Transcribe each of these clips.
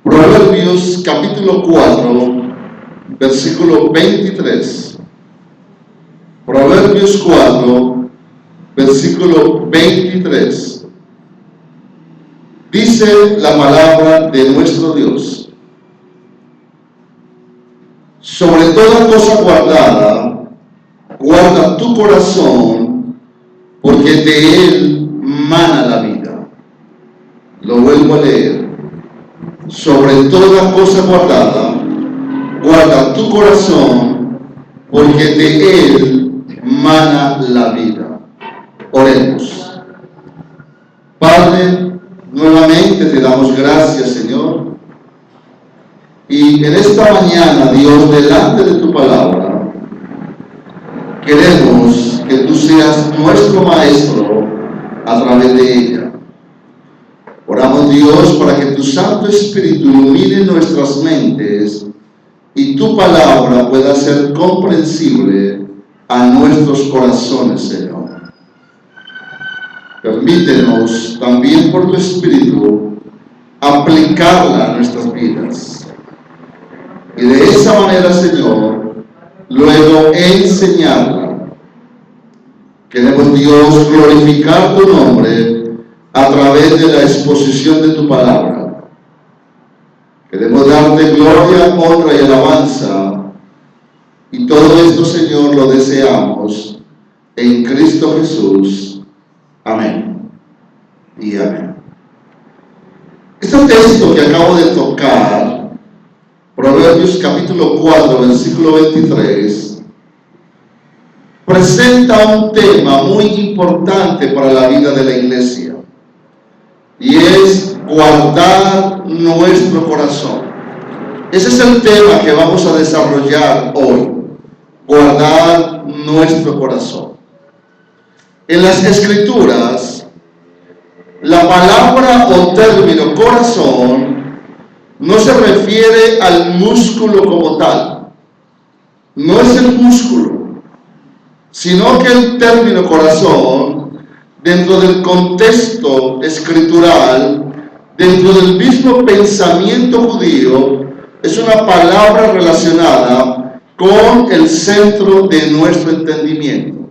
Proverbios capítulo 4, versículo 23. Proverbios 4, versículo 23. Dice la palabra de nuestro Dios: sobre toda cosa guardada, guarda tu corazón, porque de él mana la vida. Lo vuelvo a leer. Sobre toda cosa guardada, guarda tu corazón, porque de él mana la vida. Oremos. Padre, nuevamente te damos gracias, Señor. Y en esta mañana, Dios, delante de tu palabra, queremos que tú seas nuestro Maestro a través de ella. Oramos, Dios, para que tu Santo Espíritu ilumine nuestras mentes y tu palabra pueda ser comprensible a nuestros corazones, Señor. Permítenos también por tu Espíritu aplicarla a nuestras vidas. Y de esa manera, Señor, luego enseñarla. Queremos, Dios, glorificar tu nombre a través de la exposición de tu palabra. Queremos darte gloria, honra y alabanza. Y todo esto, Señor, lo deseamos en Cristo Jesús. Amén y amén. Este texto que acabo de tocar, Proverbios capítulo 4, versículo 23, presenta un tema muy importante para la vida de la iglesia, y es guardar nuestro corazón. Ese es el tema que vamos a desarrollar hoy: guardar nuestro corazón. En las Escrituras, la palabra o término corazón no se refiere al músculo como tal. No es el músculo, sino que el término corazón, dentro del contexto escritural, dentro del mismo pensamiento judío, es una palabra relacionada con el centro de nuestro entendimiento.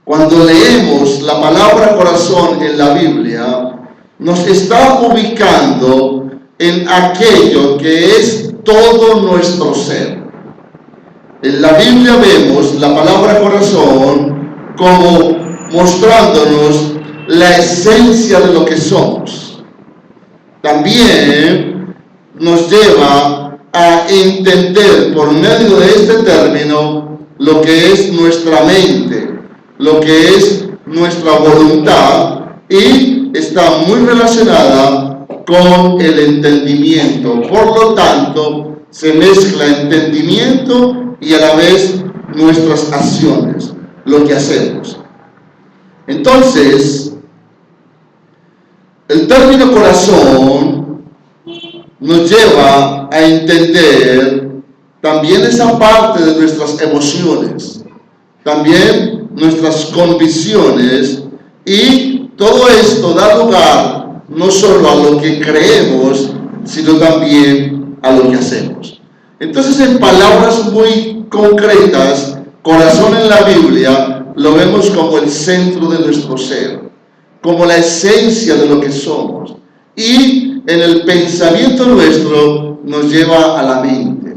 Cuando leemos la palabra corazón en la Biblia, nos está ubicando en aquello que es todo nuestro ser. En la Biblia vemos la palabra corazón como mostrándonos la esencia de lo que somos. También nos lleva a entender por medio de este término lo que es nuestra mente, lo que es nuestra voluntad, y está muy relacionada con el entendimiento. Por lo tanto, se mezcla entendimiento y a la vez nuestras acciones, lo que hacemos. Entonces, el término corazón nos lleva a entender también esa parte de nuestras emociones, también nuestras convicciones, y todo esto da lugar no solo a lo que creemos, sino también a lo que hacemos. Entonces, en palabras muy concretas, corazón en la Biblia lo vemos como el centro de nuestro ser, como la esencia de lo que somos, y en el pensamiento nuestro nos lleva a la mente.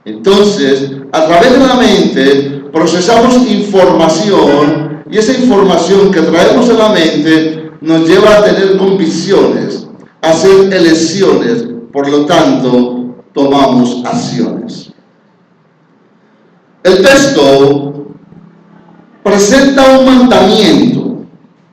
Entonces, a través de la mente procesamos información, y esa información que traemos a la mente nos lleva a tener convicciones, a hacer elecciones, por lo tanto, tomamos acciones. El texto presenta un mandamiento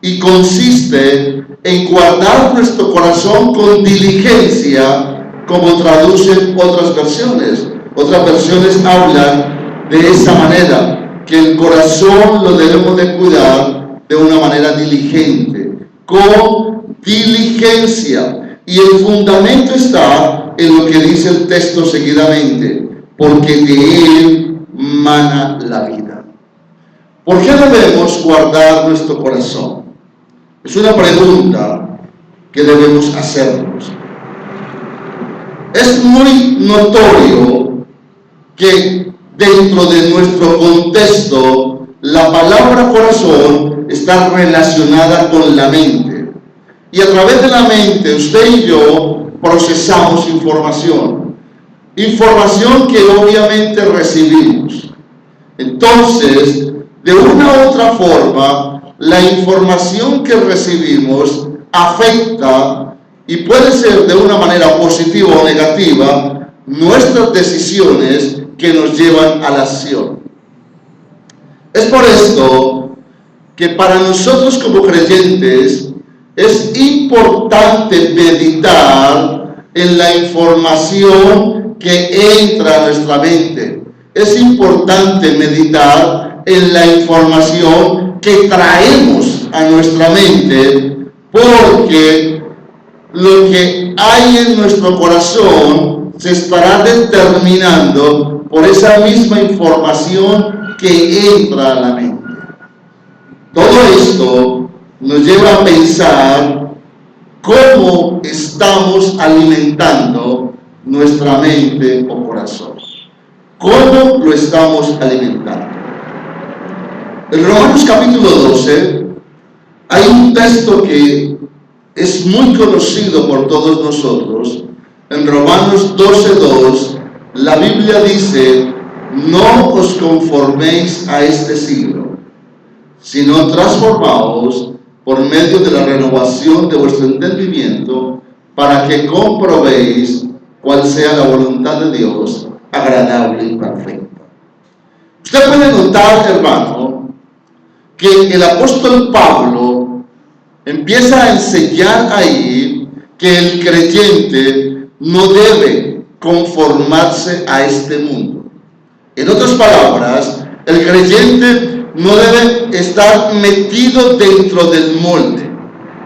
y consiste en guardar nuestro corazón con diligencia, como traducen otras versiones. Otras versiones hablan de esa manera, que el corazón lo debemos de cuidar de una manera diligente, con diligencia. Y el fundamento está en lo que dice el texto seguidamente: porque de él mana la vida. ¿Por qué debemos guardar nuestro corazón? Es una pregunta que debemos hacernos. Es muy notorio que dentro de nuestro contexto la palabra corazón está relacionada con la mente. Y a través de la mente usted y yo procesamos información. Información que obviamente recibimos. Entonces, de una u otra forma, la información que recibimos afecta, y puede ser de una manera positiva o negativa, nuestras decisiones que nos llevan a la acción. Es por esto que para nosotros como creyentes es importante meditar en la información que entra a nuestra mente. Es importante meditar en la información que traemos a nuestra mente, porque lo que hay en nuestro corazón se estará determinando por esa misma información que entra a la mente. Todo esto nos lleva a pensar cómo estamos alimentando nuestra mente o corazón. ¿Cómo lo estamos alimentando? En Romanos capítulo 12 hay un texto que es muy conocido por todos nosotros. En Romanos 12:2, la Biblia dice: no os conforméis a este siglo, sino transformaos por medio de la renovación de vuestro entendimiento, para que comprobéis cuál sea la voluntad de Dios, agradable y perfecta. Usted puede notar, hermano, que el apóstol Pablo empieza a enseñar ahí que el creyente no debe conformarse a este mundo. En otras palabras, el creyente no debe estar metido dentro del molde.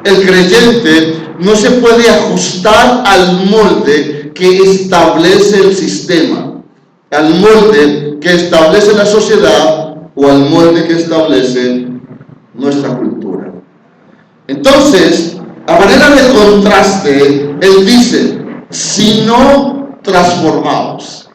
El creyente no se puede ajustar al molde que establece el sistema, al molde que establece la sociedad o al molde que establece nuestra cultura. Entonces, a manera de contraste, él dice: si no transformados.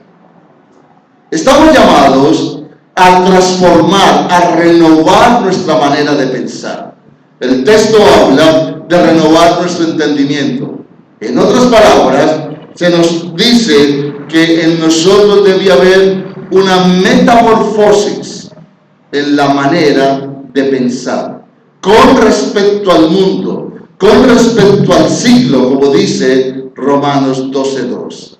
Estamos llamados a transformar, a renovar nuestra manera de pensar. El texto habla de renovar nuestro entendimiento. En otras palabras, se nos dice que en nosotros debe haber una metamorfosis en la manera de pensar, con respecto al mundo, con respecto al siglo, como dice Romanos 12:2.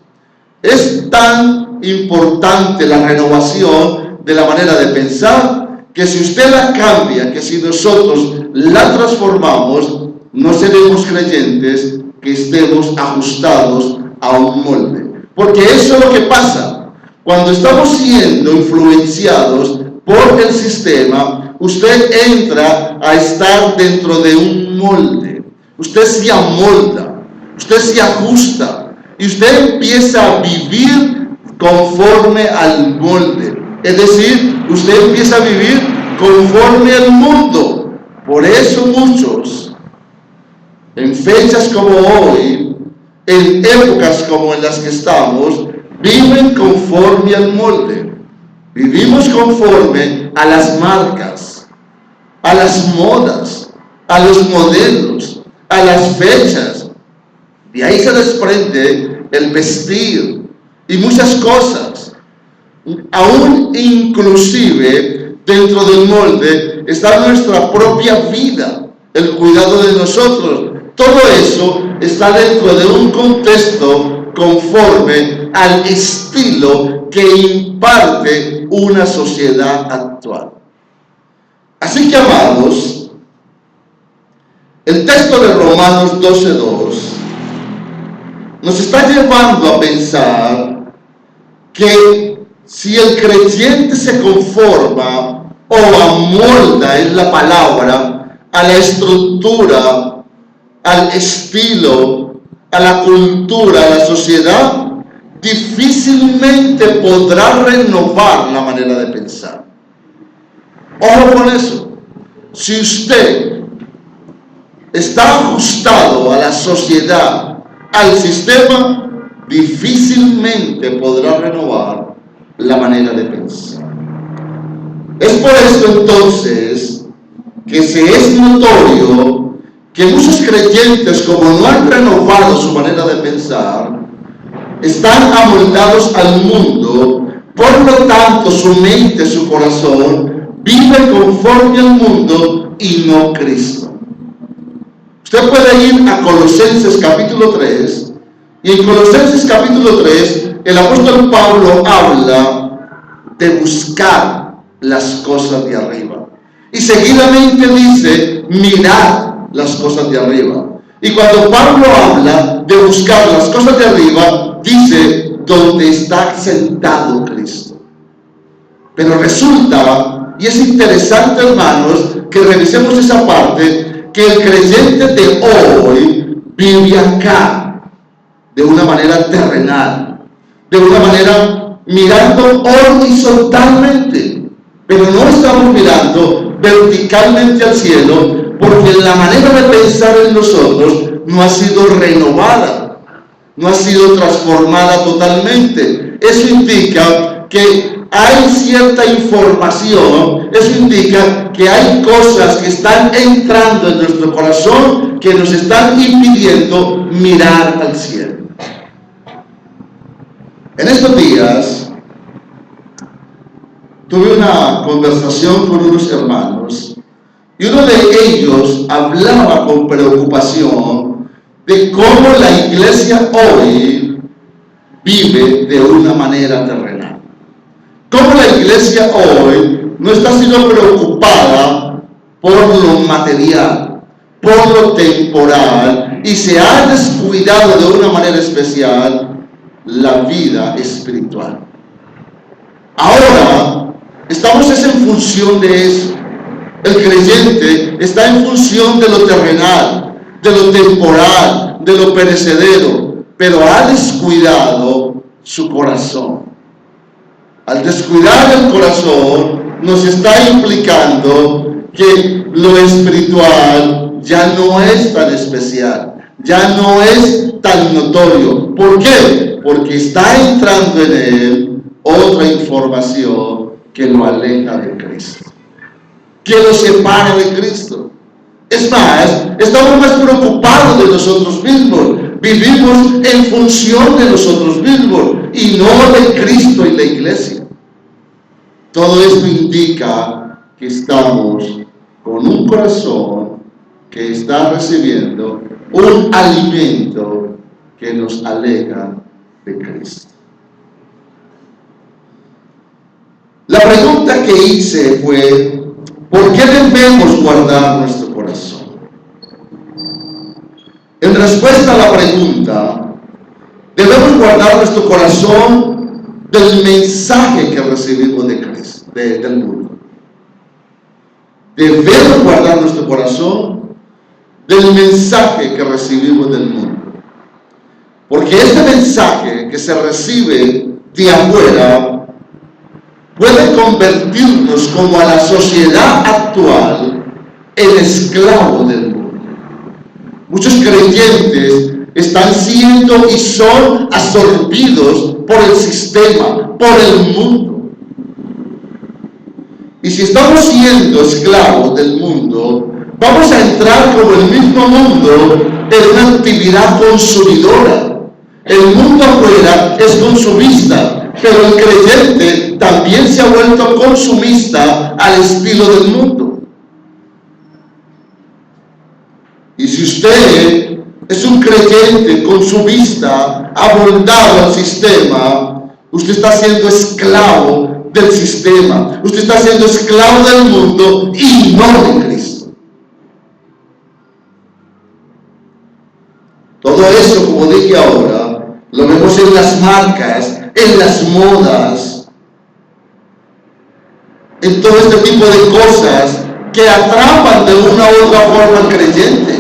Es tan importante la renovación de la manera de pensar, que si usted la cambia, que si nosotros la transformamos, no seremos creyentes que estemos ajustados a un molde. Porque eso es lo que pasa. Cuando estamos siendo influenciados por el sistema, usted entra a estar dentro de un molde. Usted se amolda, usted se ajusta y usted empieza a vivir conforme al molde. Es decir, usted empieza a vivir conforme al mundo. Por eso muchos, en fechas como hoy, en épocas como en las que estamos, viven conforme al molde. Vivimos conforme a las marcas, a las modas, a los modelos, a las fechas. De ahí se desprende el vestir y muchas cosas. Aún inclusive dentro del molde está nuestra propia vida, el cuidado de nosotros. Todo eso está dentro de un contexto conforme al estilo que imparte una sociedad actual. Así que, amados, el texto de Romanos 12:2 nos está llevando a pensar que si el creyente se conforma o amolda, es la palabra, a la estructura, al estilo, a la cultura, a la sociedad, difícilmente podrá renovar la manera de pensar. Ojo con eso. Si usted está ajustado a la sociedad, al sistema, difícilmente podrá renovar la manera de pensar. Es por esto entonces que se es notorio que muchos creyentes, como no han renovado su manera de pensar, están amoldados al mundo. Por lo tanto, su mente, su corazón, vive conforme al mundo y no Cristo. Usted puede ir a Colosenses capítulo 3, y en Colosenses capítulo 3, el apóstol Pablo habla de buscar las cosas de arriba. Y seguidamente dice, mirad las cosas de arriba. Y cuando Pablo habla de buscar las cosas de arriba, dice, donde está sentado Cristo. Pero resulta, y es interesante, hermanos, que revisemos esa parte, que el creyente de hoy vive acá de una manera terrenal, de una manera mirando horizontalmente, pero no estamos mirando verticalmente al cielo, porque la manera de pensar en nosotros no ha sido renovada, no ha sido transformada totalmente. Eso indica que hay cierta información, eso indica que hay cosas que están entrando en nuestro corazón que nos están impidiendo mirar al cielo. En estos días tuve una conversación con unos hermanos y uno de ellos hablaba con preocupación de cómo la iglesia hoy vive de una manera terrenal. Cómo la iglesia hoy no está siendo preocupada por lo material, por lo temporal, y se ha descuidado de una manera especial la vida espiritual. Ahora estamos en función de eso. El creyente está en función de lo terrenal, de lo temporal, de lo perecedero, pero ha descuidado su corazón. Al descuidar el corazón, nos está implicando que lo espiritual ya no es tan especial, ya no es tan notorio. ¿Por qué? Porque está entrando en él otra información que lo aleja de Cristo, que lo separa de Cristo. Es más, estamos más preocupados de nosotros mismos, vivimos en función de nosotros mismos y no de Cristo y la iglesia. Todo esto indica que estamos con un corazón que está recibiendo un alimento que nos aleja de Cristo. La pregunta que hice fue, ¿por qué debemos guardar nuestro corazón? En respuesta a la pregunta, debemos guardar nuestro corazón del mensaje que recibimos de Cristo, del mundo. Debemos guardar nuestro corazón del mensaje que recibimos del mundo. Porque este mensaje que se recibe de afuera puede convertirnos, como a la sociedad actual, en esclavos del mundo. Muchos creyentes están siendo y son absorbidos por el sistema, por el mundo. Y si estamos siendo esclavos del mundo, vamos a entrar como el mismo mundo en una actividad consumidora. El mundo afuera es consumista, pero el creyente también se ha vuelto consumista al estilo del mundo. Y si usted es un creyente consumista, amoldado al sistema, usted está siendo esclavo del sistema, usted está siendo esclavo del mundo y no de Cristo. Todo eso, como dije ahora, lo vemos en las marcas, en las modas, en todo este tipo de cosas que atrapan de una u otra forma al creyente,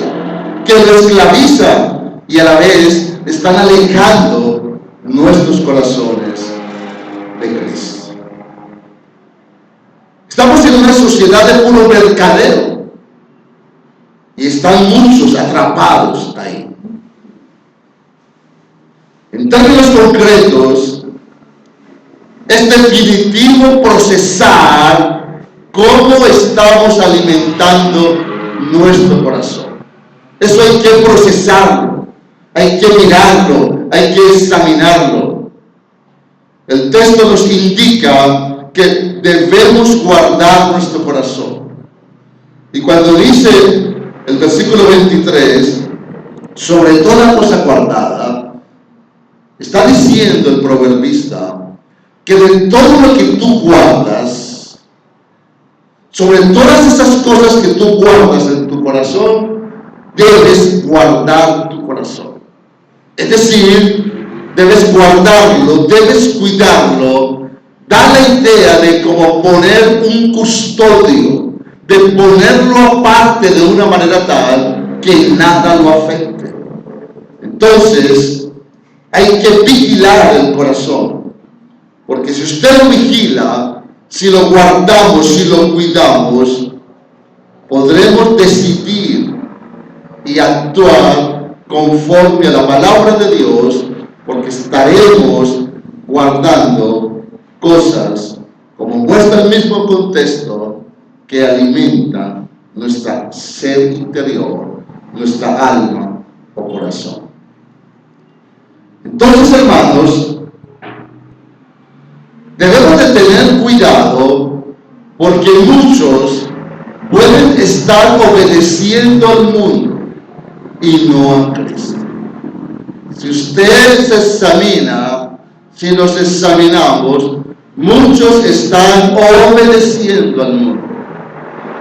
que lo esclavizan y a la vez están alejando nuestros corazones de Cristo. Estamos en una sociedad de puro mercadeo y están muchos atrapados ahí. En términos concretos, es definitivo procesar cómo estamos alimentando nuestro corazón. Eso hay que procesarlo, hay que mirarlo, hay que examinarlo. El texto nos indica que debemos guardar nuestro corazón. Y cuando dice el versículo 23, sobre toda cosa guardada, está diciendo el proverbista que de todo lo que tú guardas, sobre todas esas cosas que tú guardas en tu corazón, debes guardar tu corazón. Es decir, debes guardarlo, debes cuidarlo. Da la idea de como poner un custodio, de ponerlo aparte de una manera tal que nada lo afecte. Entonces, hay que vigilar el corazón, porque si usted lo vigila, si lo guardamos, si lo cuidamos, podremos decidir y actuar conforme a la palabra de Dios, porque estaremos guardando cosas, como muestra el mismo contexto, que alimentan nuestra ser interior, nuestra alma o corazón. Entonces, hermanos, debemos de tener cuidado, porque muchos pueden estar obedeciendo al mundo y no a Cristo. Si usted se examina, si nos examinamos, muchos están obedeciendo al mundo,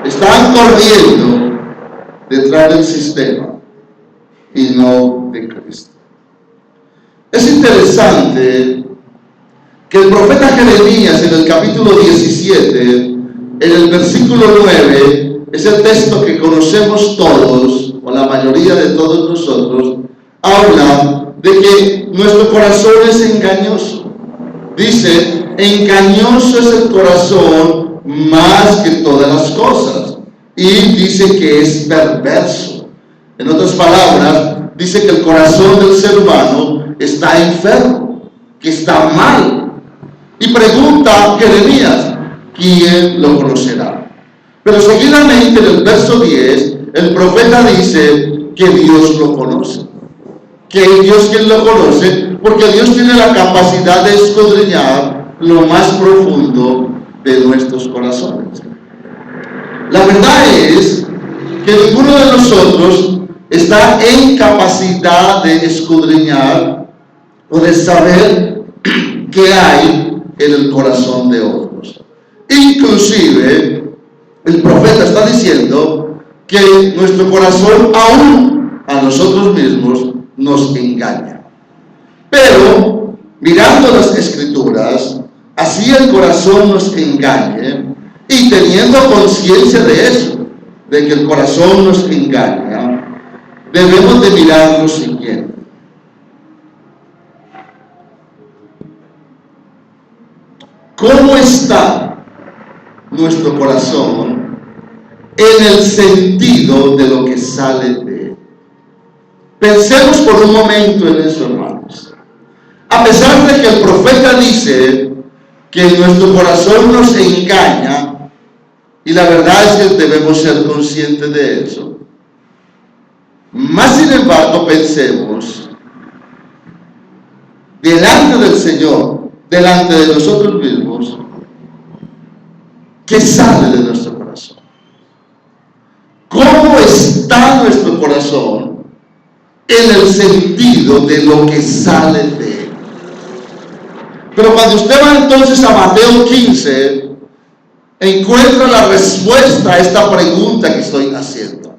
están corriendo detrás del sistema y no de Cristo. Es interesante que el profeta Jeremías, en el capítulo 17, en el versículo 9, es el texto que conocemos todos, o la mayoría de todos nosotros, habla de que nuestro corazón es engañoso. Dice, engañoso es el corazón más que todas las cosas. Y dice que es perverso. En otras palabras, dice que el corazón del ser humano está enfermo, que está mal. Y pregunta Jeremías, ¿quién lo conocerá? Pero seguidamente en el verso 10, el profeta dice que Dios lo conoce. Que es Dios quien lo conoce, porque Dios tiene la capacidad de escudriñar lo más profundo de nuestros corazones. La verdad es que ninguno de nosotros está en capacidad de escudriñar o de saber qué hay en el corazón de otros. Inclusive, el profeta está diciendo que nuestro corazón aún a nosotros mismos nos engaña. Pero, mirando las Escrituras, así el corazón nos engañe, y teniendo conciencia de eso, de que el corazón nos engaña, debemos de mirar lo siguiente. ¿Cómo está nuestro corazón en el sentido de lo que sale de él? Pensemos por un momento en eso, hermanos. A pesar de que el profeta dice que nuestro corazón nos engaña, y la verdad es que debemos ser conscientes de eso, más sin embargo pensemos delante del Señor, delante de nosotros mismos, ¿qué sale de nuestro corazón? ¿Cómo está nuestro corazón en el sentido de lo que sale de él? Pero cuando usted va entonces a Mateo 15, encuentra la respuesta a esta pregunta que estoy haciendo.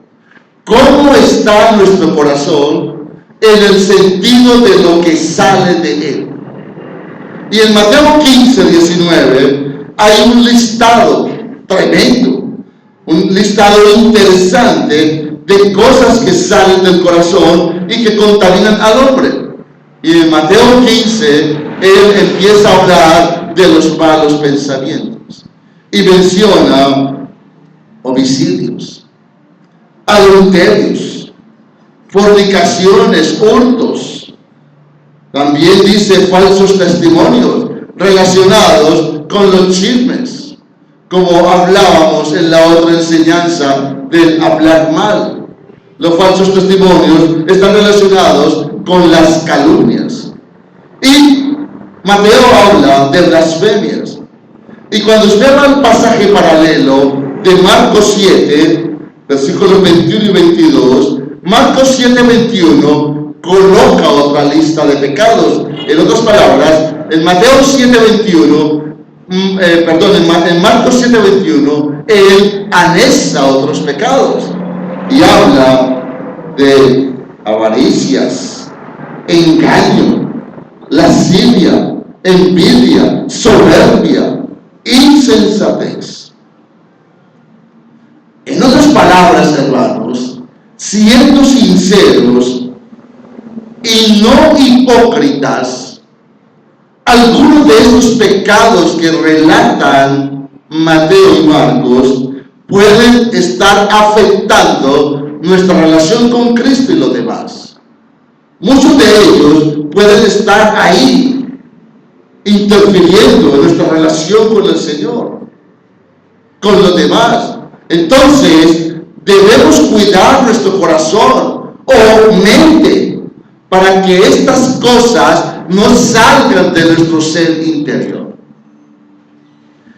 ¿Cómo está nuestro corazón en el sentido de lo que sale de él? Y en Mateo 15, 19, hay un listado tremendo, un listado interesante de cosas que salen del corazón y que contaminan al hombre. Y en Mateo 15, él empieza a hablar de los malos pensamientos y menciona homicidios, adulterios, fornicaciones, hurtos, También dice falsos testimonios relacionados con los chismes, como hablábamos en la otra enseñanza del hablar mal. Los falsos testimonios están relacionados con las calumnias. Y Mateo habla de blasfemias. Y cuando usted va al pasaje paralelo de Marcos 7, versículos 21 y 22, Marcos 7, 21 coloca otra lista de pecados. En otras palabras, en Mateo 7, 21, en Marcos 7, 21, él anexa otros pecados y habla de avaricias, engaño, lascivia, envidia, soberbia, insensatez. En otras palabras, hermanos, siendo sinceros y no hipócritas, algunos de estos pecados que relatan Mateo y Marcos pueden estar afectando nuestra relación con Cristo y los demás. Muchos de ellos pueden estar ahí interfiriendo en nuestra relación con el Señor, con los demás. Entonces debemos cuidar nuestro corazón o mente para que estas cosas no salgan de nuestro ser interior.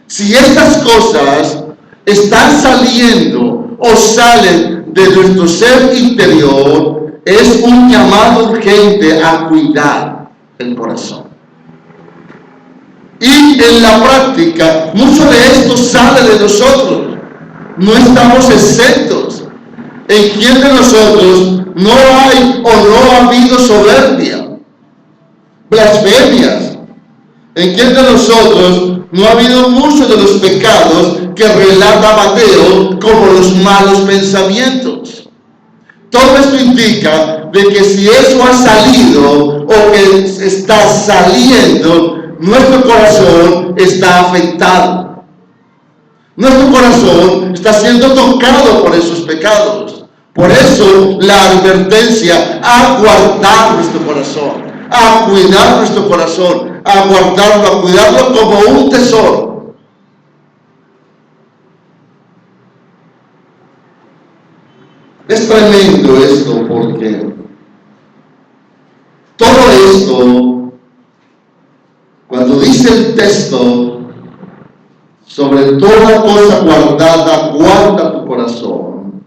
Si estas cosas están saliendo o salen de nuestro ser interior, es un llamado urgente a cuidar el corazón. Y en la práctica, mucho de esto sale de nosotros. No estamos exentos. ¿En quién de nosotros no hay o no ha habido soberbia, blasfemias? ¿En quién de nosotros no ha habido muchos de los pecados que relata Mateo como los malos pensamientos? Todo esto indica de que si eso ha salido o que está saliendo, nuestro corazón está afectado. Nuestro corazón está siendo tocado por esos pecados. Por eso la advertencia a guardar nuestro corazón, a cuidar nuestro corazón, a guardarlo, a cuidarlo como un tesoro. Es tremendo esto porque todo esto, cuando dice el texto, sobre toda cosa guardada, guarda tu corazón.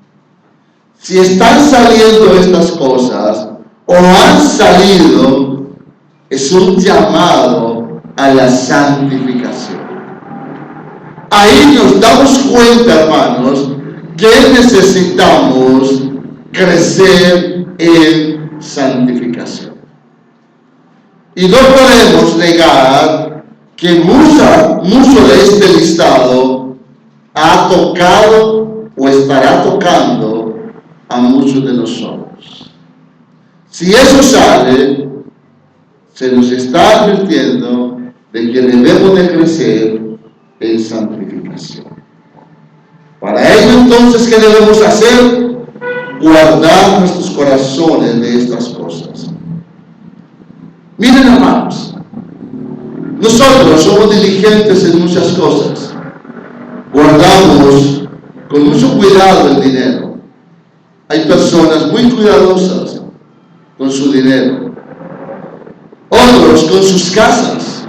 Si están saliendo estas cosas, o han salido, es un llamado a la santificación. Ahí nos damos cuenta, hermanos, que necesitamos crecer en santificación. Y no podemos negar que mucho de este listado ha tocado o estará tocando a muchos de nosotros. Si eso sale, se nos está advirtiendo de que debemos de crecer en santificación. Para ello, entonces, ¿qué debemos hacer? Guardar nuestros corazones de estas cosas. Miren, hermanos, nosotros somos diligentes en muchas cosas. Guardamos con mucho cuidado el dinero. Hay personas muy cuidadosas con su dinero. Otros con sus casas.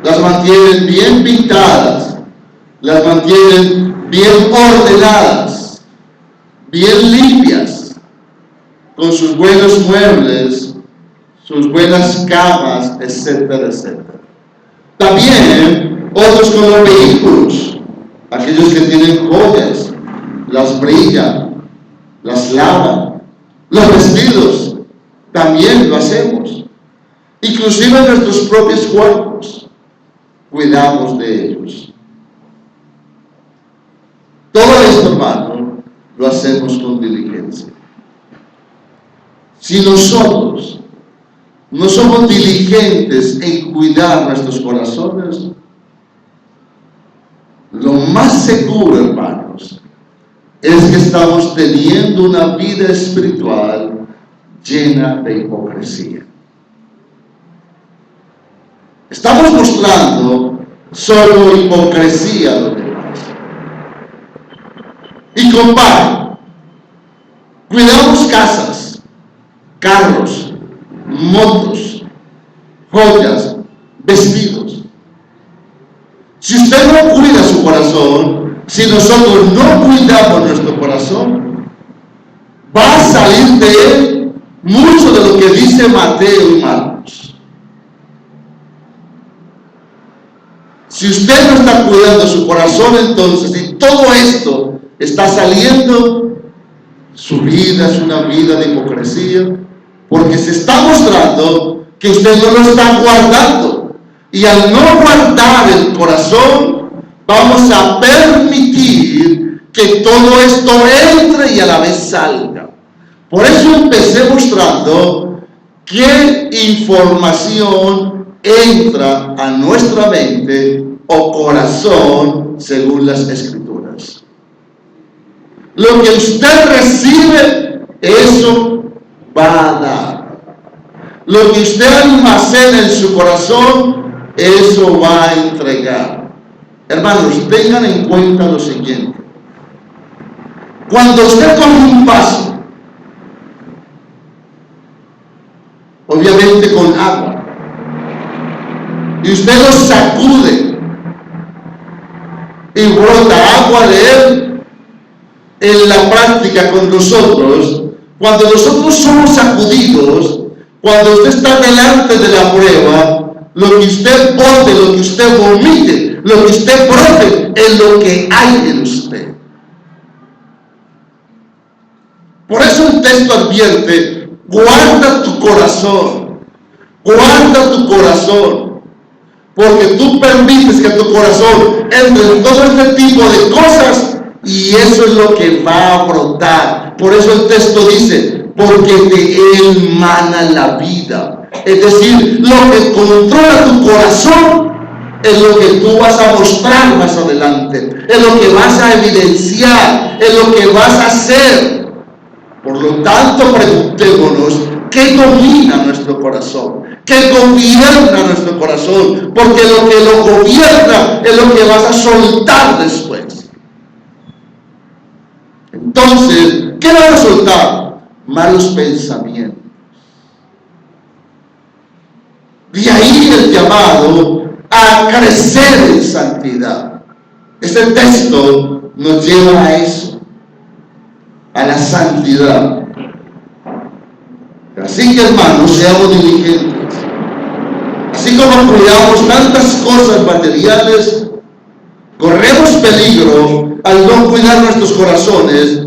Las mantienen bien pintadas. Las mantienen bien ordenadas. Bien limpias. Con sus buenos muebles, sus buenas camas, etcétera, etcétera. También otros con los vehículos, aquellos que tienen joyas, las brillan, las lavan. Los vestidos, también lo hacemos. Inclusive nuestros propios cuerpos, cuidamos de ellos. Todo esto, hermano, lo hacemos con diligencia. Si nosotros no somos diligentes en cuidar nuestros corazones, lo más seguro, hermanos, es que estamos teniendo una vida espiritual llena de hipocresía. Estamos mostrando solo hipocresía a los demás. Y compare, cuidamos casas, carros, motos, joyas, vestidos. Si usted no cuida su corazón, si nosotros no cuidamos nuestro corazón, va a salir de él mucho de lo que dice Mateo y Marcos. Si usted no está cuidando su corazón, entonces, y todo esto está saliendo, su vida es una vida de hipocresía, porque se está mostrando que usted no lo está guardando. Y al no guardar el corazón, vamos a permitir que todo esto entre y a la vez salga. Por eso empecé mostrando qué información entra a nuestra mente o corazón según las Escrituras. Lo que usted recibe, eso va a dar. Lo que usted almacena en su corazón, eso va a entregar. Hermanos, tengan en cuenta lo siguiente. Cuando usted coge un vaso, obviamente con agua, y usted lo sacude y brota agua de él, en la práctica con nosotros, cuando nosotros somos sacudidos, cuando usted está delante de la prueba, lo que usted bote, lo que usted vomite, lo que usted brote, es lo que hay en usted. Por eso el texto advierte: guarda tu corazón, porque tú permites que tu corazón entre en todo este tipo de cosas y eso es lo que va a brotar. Por eso el texto dice: porque de él mana la vida. Es decir, lo que controla tu corazón es lo que tú vas a mostrar más adelante, es lo que vas a evidenciar, es lo que vas a hacer. Por lo tanto, preguntémonos: ¿qué domina nuestro corazón? ¿Qué gobierna nuestro corazón? Porque lo que lo gobierna es lo que vas a soltar después. Entonces, ¿qué vas a soltar? Malos pensamientos. De ahí el llamado a crecer en santidad. Este texto nos lleva a eso, a la santidad. Así que, hermanos, seamos diligentes. Así como cuidamos tantas cosas materiales, corremos peligro al no cuidar nuestros corazones,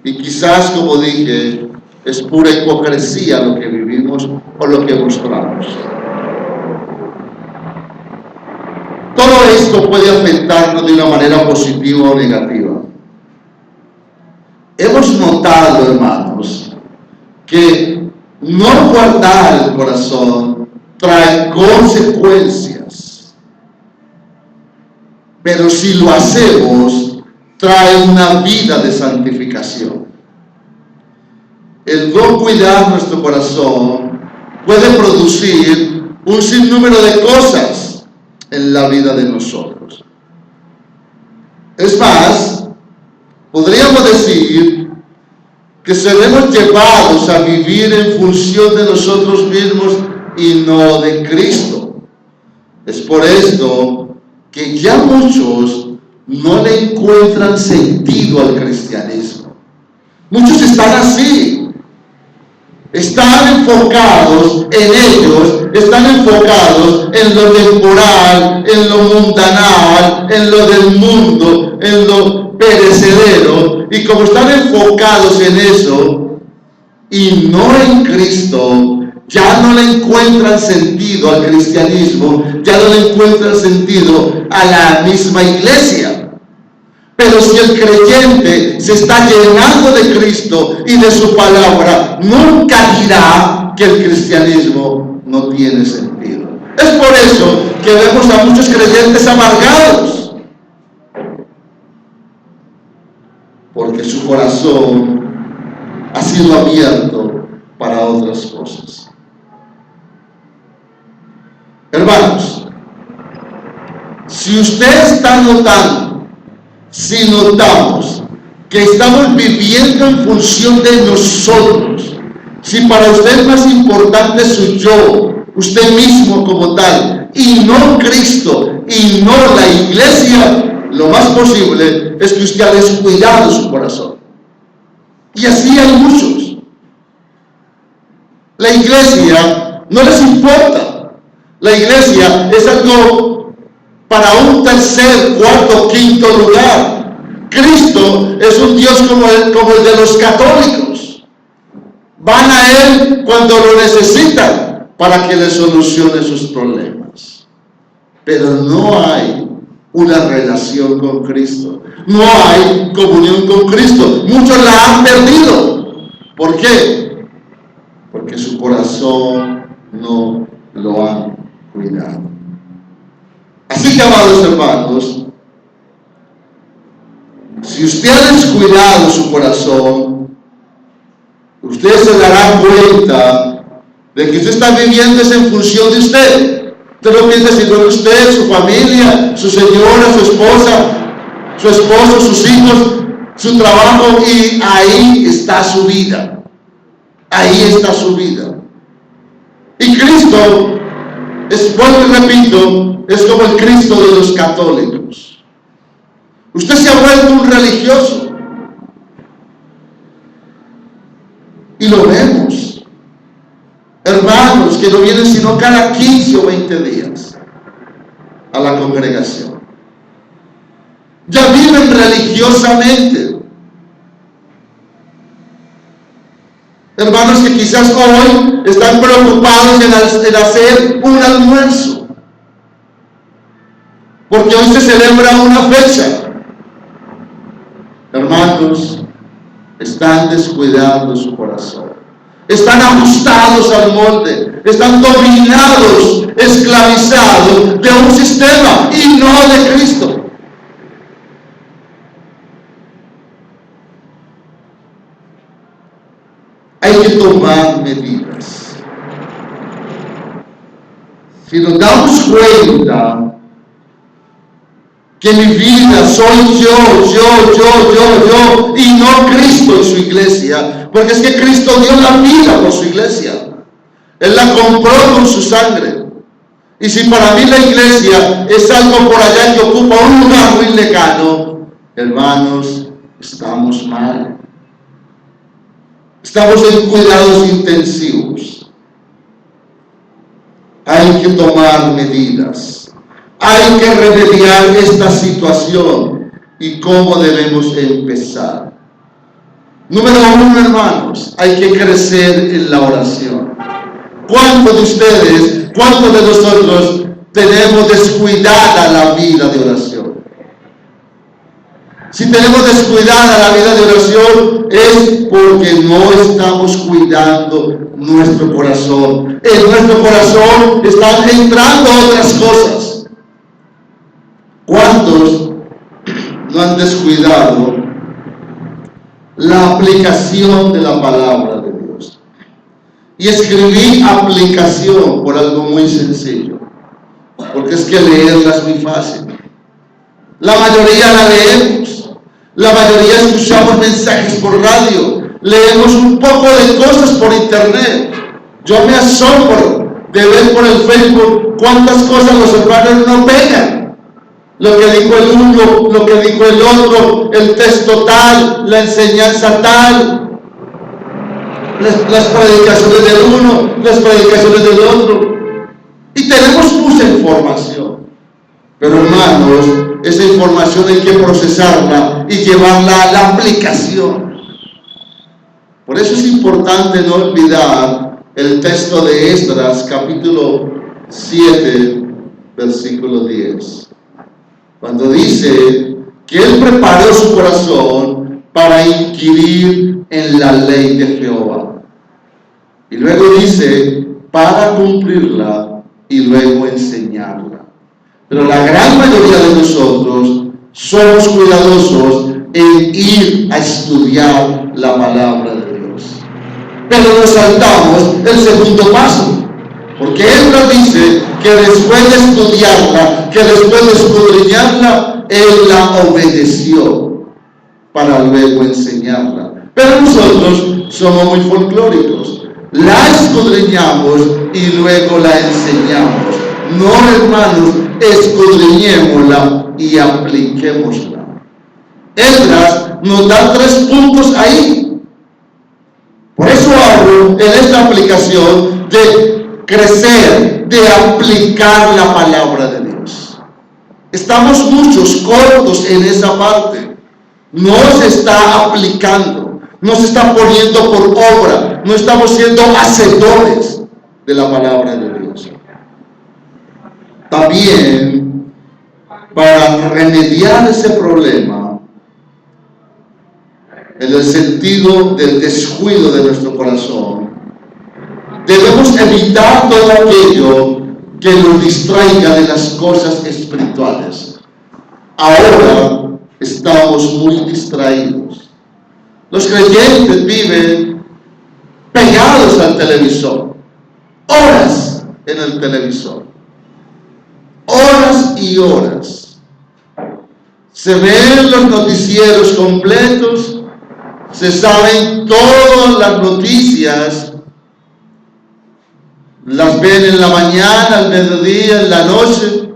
y quizás, como dije, es pura hipocresía lo que vivimos o lo que mostramos. Todo esto puede afectarnos de una manera positiva o negativa. Hemos notado, hermanos, que no guardar el corazón trae consecuencias, pero si lo hacemos, trae una vida de santificación. El no cuidar nuestro corazón puede producir un sinnúmero de cosas en la vida de nosotros. Es más, podríamos decir que seremos llevados a vivir en función de nosotros mismos y no de Cristo. Es por esto que ya muchos no le encuentran sentido al cristianismo. Muchos están así. Están enfocados en ellos, están enfocados en lo temporal, en lo mundanal, en lo del mundo, en lo perecedero. Y como están enfocados en eso y no en Cristo, ya no le encuentran sentido al cristianismo, ya no le encuentran sentido a la misma iglesia. Pero si el creyente se está llenando de Cristo y de su palabra, nunca dirá que el cristianismo no tiene sentido. Es por eso que vemos a muchos creyentes amargados, porque su corazón ha sido abierto para otras cosas. Hermanos, si usted está notando, si notamos que estamos viviendo en función de nosotros, si para usted es más importante su yo, usted mismo como tal, y no Cristo, y no la iglesia, lo más posible es que usted ha descuidado su corazón. Y así hay muchos. La iglesia no les importa. La iglesia es algo para un tercer, cuarto, quinto lugar. Cristo es un Dios como el de los católicos. Van a Él cuando lo necesitan para que les solucione sus problemas. Pero no hay una relación con Cristo. No hay comunión con Cristo. Muchos la han perdido. ¿Por qué? Porque su corazón no lo han cuidado. Así que, amados hermanos, si usted ha descuidado su corazón, usted se dará cuenta de que usted está viviendo en función de usted. Usted no piensa sino en usted, su familia, su señora, su esposa, su esposo, sus hijos, su trabajo, y ahí está su vida. Ahí está su vida. Y Cristo, vuelvo y repito, es como el Cristo de los católicos. Usted se ha vuelto un religioso. Y lo vemos. Hermanos que no vienen sino cada 15 o 20 días a la congregación. Ya viven religiosamente. Hermanos que quizás hoy están preocupados en hacer un almuerzo, porque hoy se celebra una fecha. Hermanos, están descuidando su corazón. Están ajustados al molde, están dominados, esclavizados de un sistema y no de Cristo. Hay que tomar medidas. Si nos damos cuenta que mi vida soy yo y no Cristo en su iglesia, porque es que Cristo dio la vida por su iglesia. Él la compró con su sangre. Y si para mí la iglesia es algo por allá que ocupa un lugar muy lejano, hermanos, estamos mal. Estamos en cuidados intensivos. Hay que tomar medidas. Hay que remediar esta situación. ¿Y cómo debemos empezar? Número 1, hermanos, hay que crecer en la oración. ¿Cuántos de ustedes, cuántos de nosotros tenemos descuidada la vida de oración? Si tenemos descuidada la vida de oración es porque no estamos cuidando nuestro corazón. En nuestro corazón están entrando otras cosas. ¿Cuántos no han descuidado la aplicación de la palabra de Dios? Y escribí aplicación por algo muy sencillo, porque es que leerla es muy fácil. La mayoría la leemos, la mayoría escuchamos mensajes por radio, leemos un poco de cosas por internet. Yo me asombro de ver por el Facebook cuántas cosas los hermanos no pegan. Lo que dijo el uno, lo que dijo el otro, el texto tal, la enseñanza tal, las predicaciones del uno, las predicaciones del otro. Y tenemos mucha información. Pero hermanos, esa información hay que procesarla y llevarla a la aplicación. Por eso es importante no olvidar el texto de Esdras, capítulo 7, versículo 10. Cuando dice que él preparó su corazón para inquirir en la ley de Jehová. Y luego dice, para cumplirla y luego enseñarla. Pero la gran mayoría de nosotros somos cuidadosos en ir a estudiar la palabra de Dios. Pero nos saltamos el segundo paso. Porque Esdras dice que después de estudiarla, que después de escudriñarla, él la obedeció para luego enseñarla. Pero nosotros somos muy folclóricos. La escudriñamos y luego la enseñamos. No, hermanos, escudriñémosla y apliquémosla. Esdras nos da 3 puntos ahí. Por eso hablo en esta aplicación de crecer, de aplicar la palabra de Dios. Estamos muchos cortos en esa parte. No se está aplicando, no se está poniendo por obra, no estamos siendo hacedores de la palabra de Dios. También, para remediar ese problema, en el sentido del descuido de nuestro corazón, debemos evitar todo aquello que nos distraiga de las cosas espirituales. Ahora estamos muy distraídos. Los creyentes viven pegados al televisor, horas en el televisor, horas y horas. Se ven los noticieros completos, se saben todas las noticias, las ven en la mañana, al mediodía, en la noche.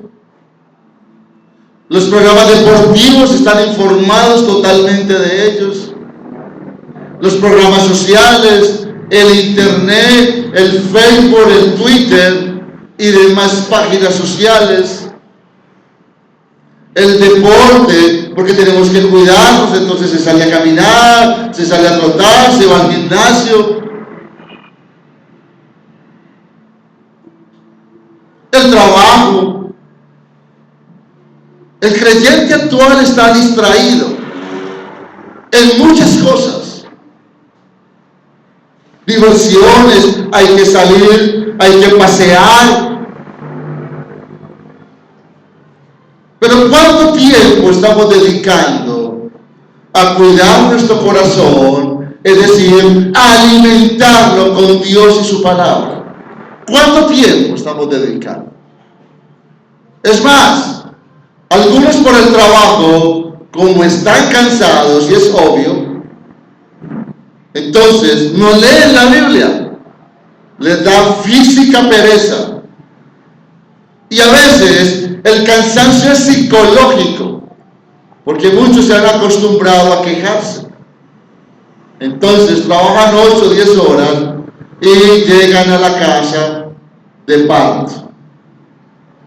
Los programas deportivos están informados totalmente de ellos. Los programas sociales, el internet, el Facebook, el Twitter y demás páginas sociales. El deporte, porque tenemos que cuidarnos, entonces se sale a caminar, se sale a trotar, se va al gimnasio. El trabajo. El creyente actual está distraído en muchas cosas. Diversiones, hay que salir, hay que pasear. Pero ¿cuánto tiempo estamos dedicando a cuidar nuestro corazón? Es decir, a alimentarlo con Dios y su palabra. ¿Cuánto tiempo estamos dedicando? Es más, algunos por el trabajo, como están cansados, y es obvio, entonces no leen la Biblia, les da física pereza. Y a veces el cansancio es psicológico, porque muchos se han acostumbrado a quejarse. Entonces trabajan 8 o 10 horas y llegan a la casa de parto.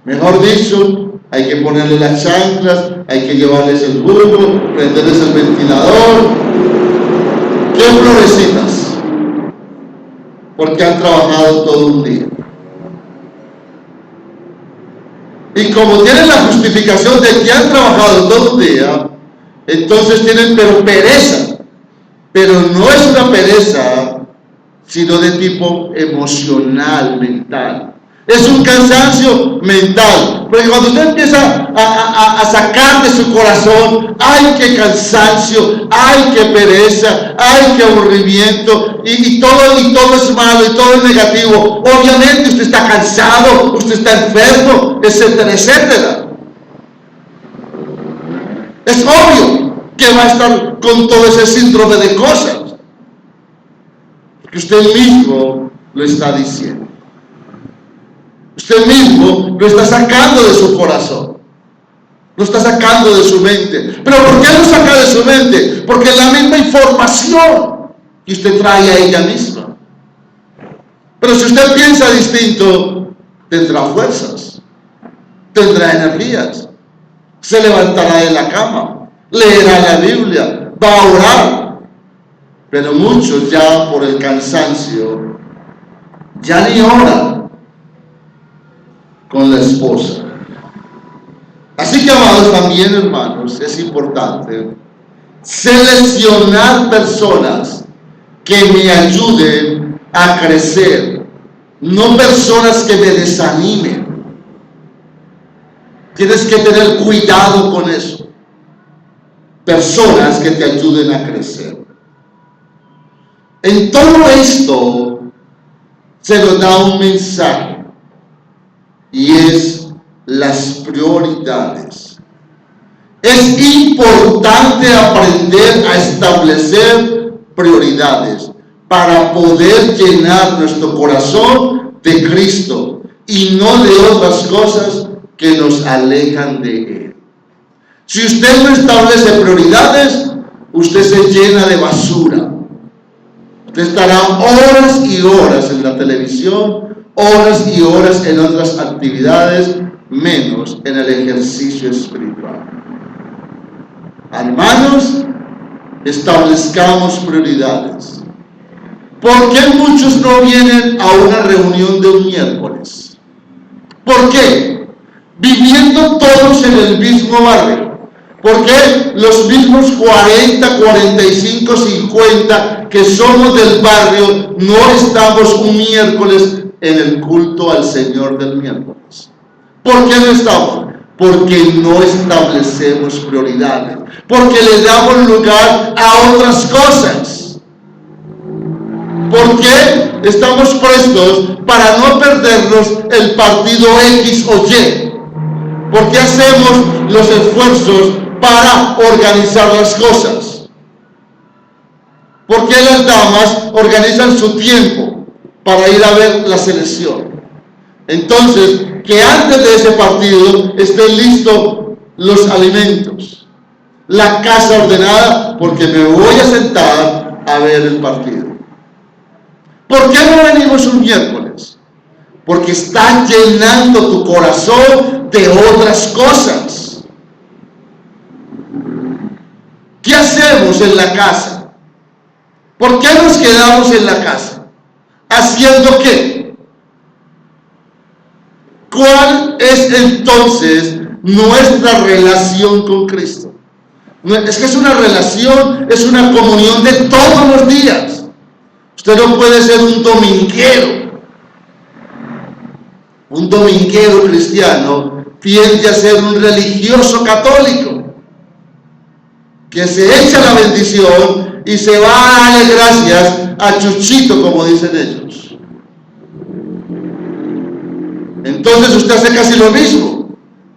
Mejor dicho, hay que ponerle las chanclas, hay que llevarles el bulbo, prenderles el ventilador. ¡Qué florecitas! Porque han trabajado todo un día. Y como tienen la justificación de que han trabajado todo un día, entonces tienen pereza. Pero no es una pereza, sino de tipo emocional, mental. Es un cansancio mental. Porque cuando usted empieza a sacar de su corazón, ¡ay, qué cansancio! ¡Ay, qué pereza! ¡Ay, qué aburrimiento! Y todo es malo, y todo es negativo. Obviamente usted está cansado, usted está enfermo, etcétera, etcétera. Es obvio que va a estar con todo ese síndrome de cosas. Que usted mismo lo está diciendo. Usted mismo lo está sacando de su corazón, lo está sacando de su mente. ¿Pero por qué lo saca de su mente? Porque es la misma información que usted trae a ella misma. Pero si usted piensa distinto, tendrá fuerzas, tendrá energías, se levantará de la cama, leerá la Biblia, va a orar. Pero muchos ya por el cansancio ya ni oran con la esposa. Así que, amados, también, hermanos, es importante seleccionar personas que me ayuden a crecer, no personas que me desanimen. Tienes que tener cuidado con eso. Personas que te ayuden a crecer. En todo esto se nos da un mensaje. y es las prioridades. Es importante aprender a establecer prioridades para poder llenar nuestro corazón de Cristo y no de otras cosas que nos alejan de Él. Si usted no establece prioridades, usted se llena de basura. Usted estará horas y horas en la televisión, horas y horas en otras actividades, menos en el ejercicio espiritual. Hermanos, establezcamos prioridades. ¿Por qué muchos no vienen a una reunión de un miércoles? ¿Por qué? Viviendo todos en el mismo barrio. ¿Por qué los mismos 40, 45, 50 que somos del barrio no estamos un miércoles en el culto al Señor del miércoles? ¿Por qué no estamos? Porque no establecemos prioridades, porque le damos lugar a otras cosas. ¿Por qué estamos prestos para no perdernos el partido X o Y? ¿Por qué hacemos los esfuerzos para organizar las cosas? ¿Por qué las damas organizan su tiempo para ir a ver la selección? Entonces, que antes de ese partido estén listos los alimentos, la casa ordenada, porque me voy a sentar a ver el partido. ¿Por qué no venimos un miércoles? Porque está llenando tu corazón de otras cosas. ¿Qué hacemos en la casa? ¿Por qué nos quedamos en la casa? ¿Haciendo qué? ¿Cuál es entonces nuestra relación con Cristo? Es que es una relación, es una comunión de todos los días. Usted no puede ser un dominguero. Un dominguero cristiano tiende a ser un religioso católico que se echa la bendición y se va a darle gracias a Chuchito, como dicen ellos. Entonces usted hace casi lo mismo.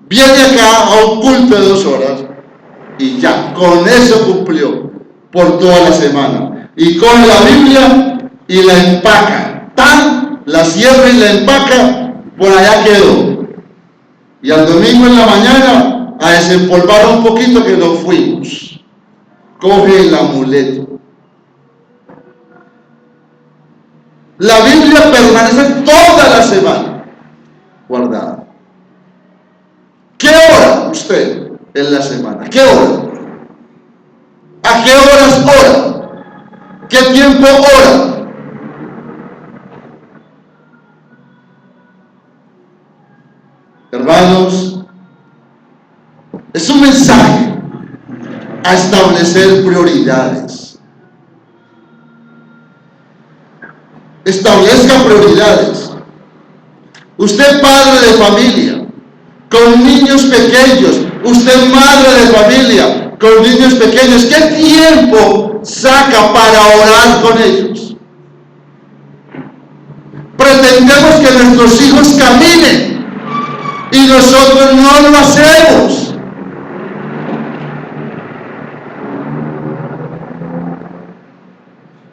Viene acá a un culto de 2 horas y ya, con eso cumplió por toda la semana. Y coge la Biblia y la empaca. La cierra y la empaca, por allá quedó. Y al domingo en la mañana a desempolvar un poquito que nos fuimos. Coge el amuleto. La Biblia permanece toda la semana guardada. ¿Qué hora usted en la semana? ¿Qué hora? ¿A qué horas ora? ¿Qué tiempo ora? Hermanos, es un mensaje a establecer prioridades. Establezca prioridades. Usted padre de familia, con niños pequeños, usted madre de familia, con niños pequeños, ¿qué tiempo saca para orar con ellos? Pretendemos que nuestros hijos caminen y nosotros no lo hacemos.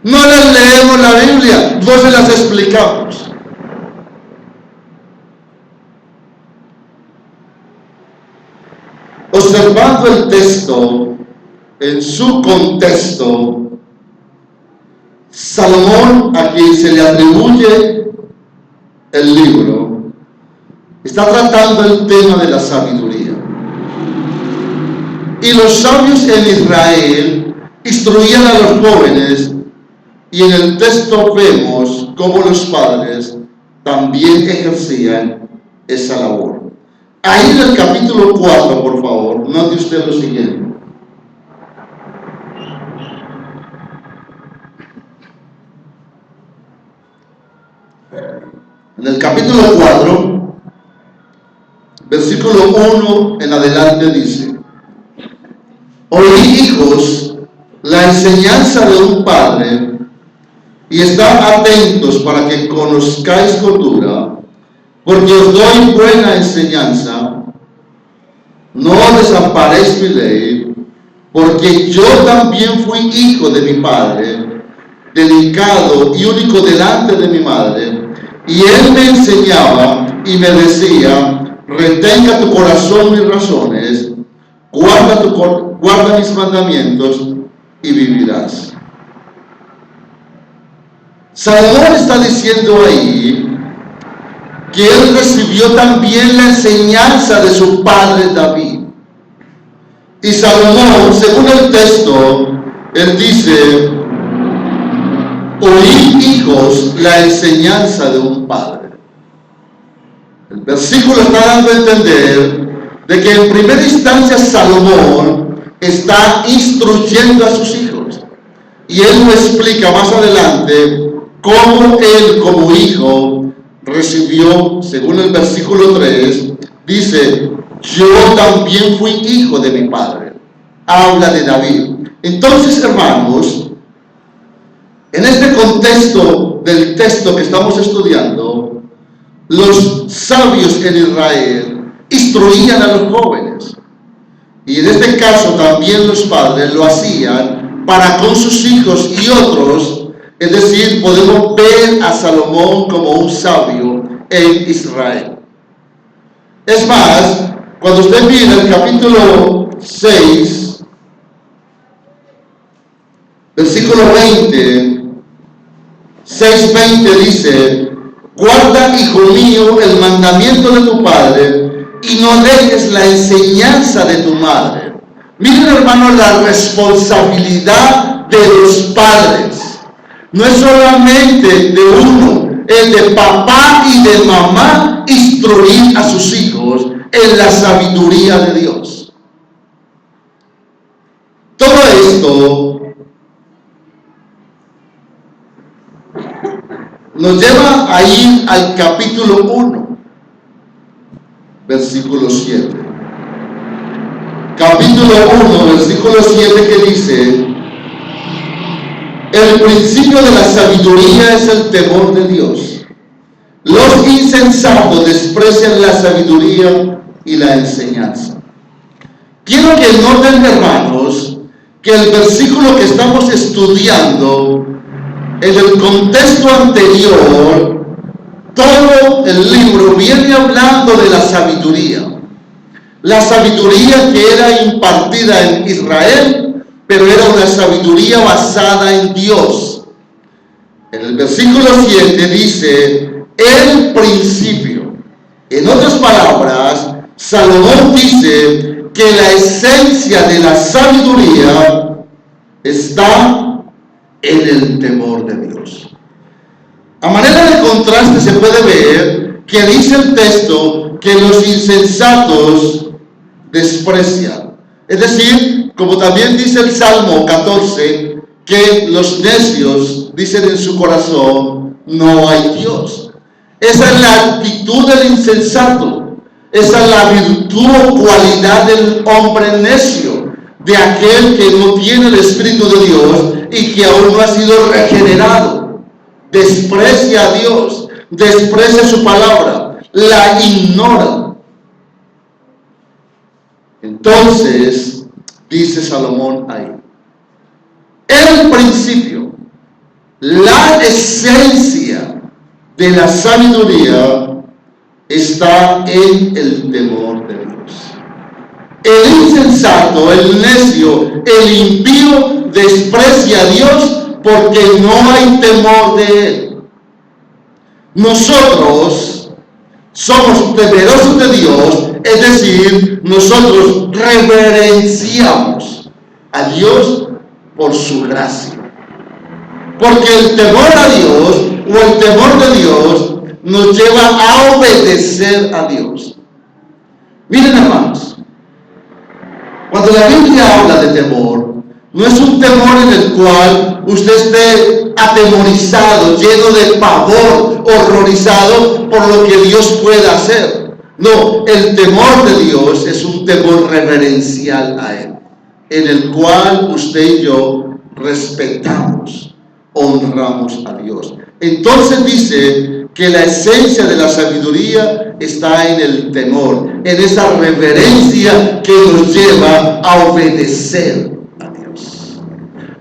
No les leemos la Biblia, no se las explicamos. Observando el texto en su contexto, Salomón, a quien se le atribuye el libro, está tratando el tema de la sabiduría. Y los sabios en Israel instruían a los jóvenes, y en el texto vemos cómo los padres también ejercían esa labor. Ahí en el capítulo 4, por favor, note usted lo siguiente. En el capítulo 4, versículo 1 en adelante dice: Oí, hijos, la enseñanza de un padre, y estad atentos para que conozcáis cordura, porque os doy buena enseñanza, no desamparéis mi ley, porque yo también fui hijo de mi padre, delicado y único delante de mi madre, y él me enseñaba y me decía: retenga tu corazón mis razones, guarda mis mandamientos y vivirás. Salomón está diciendo ahí que él recibió también la enseñanza de su padre David. Y Salomón, según el texto, él dice: oíd, hijos, la enseñanza de un padre. El versículo está dando a entender de que en primera instancia Salomón está instruyendo a sus hijos. Y él lo explica más adelante cómo él como hijo recibió, según el versículo 3, dice: yo también fui hijo de mi padre. Habla de David. Entonces, hermanos, en este contexto del texto que estamos estudiando, los sabios en Israel instruían a los jóvenes. Y en este caso también los padres lo hacían para con sus hijos y otros. Es decir, podemos ver a Salomón como un sabio en Israel. Es más, cuando usted mira el capítulo 6, versículo 20, 6:20 dice: guarda, hijo mío, el mandamiento de tu padre y no dejes la enseñanza de tu madre. Miren, hermanos, la responsabilidad de los padres. No es solamente de uno, es de papá y de mamá instruir a sus hijos en la sabiduría de Dios. Todo esto nos lleva a ir al capítulo 1, versículo 7. Capítulo 1, versículo 7, que dice: el principio de la sabiduría es el temor de Dios. Los insensatos desprecian la sabiduría y la enseñanza. Quiero que noten, hermanos, que el versículo que estamos estudiando, en el contexto anterior, todo el libro viene hablando de la sabiduría. La sabiduría que era impartida en Israel, pero era una sabiduría basada en Dios. En el versículo 7 dice: el principio. En otras palabras, Salomón dice que la esencia de la sabiduría está en el temor de Dios. A manera de contraste se puede ver que dice el texto que los insensatos desprecian. Es decir, como también dice el Salmo 14, que los necios dicen en su corazón: no hay Dios. Esa es la actitud del insensato. Esa es la virtud o cualidad del hombre necio, de aquel que no tiene el Espíritu de Dios y que aún no ha sido regenerado. Desprecia a Dios, desprecia su palabra, la ignora. Entonces, dice Salomón ahí: el principio, la esencia de la sabiduría está en el temor de Dios. El insensato, el necio, el impío desprecia a Dios porque no hay temor de Él. Nosotros somos temerosos de Dios, es decir, nosotros reverenciamos a Dios por su gracia. Porque el temor a Dios o el temor de Dios nos lleva a obedecer a Dios. Miren, hermanos, cuando la Biblia habla de temor, no es un temor en el cual usted esté atemorizado, lleno de pavor, horrorizado por lo que Dios pueda hacer. No, el temor de Dios es un temor reverencial a Él, en el cual usted y yo respetamos, honramos a Dios. Entonces dice que la esencia de la sabiduría está en el temor, en esa reverencia que nos lleva a obedecer a Dios.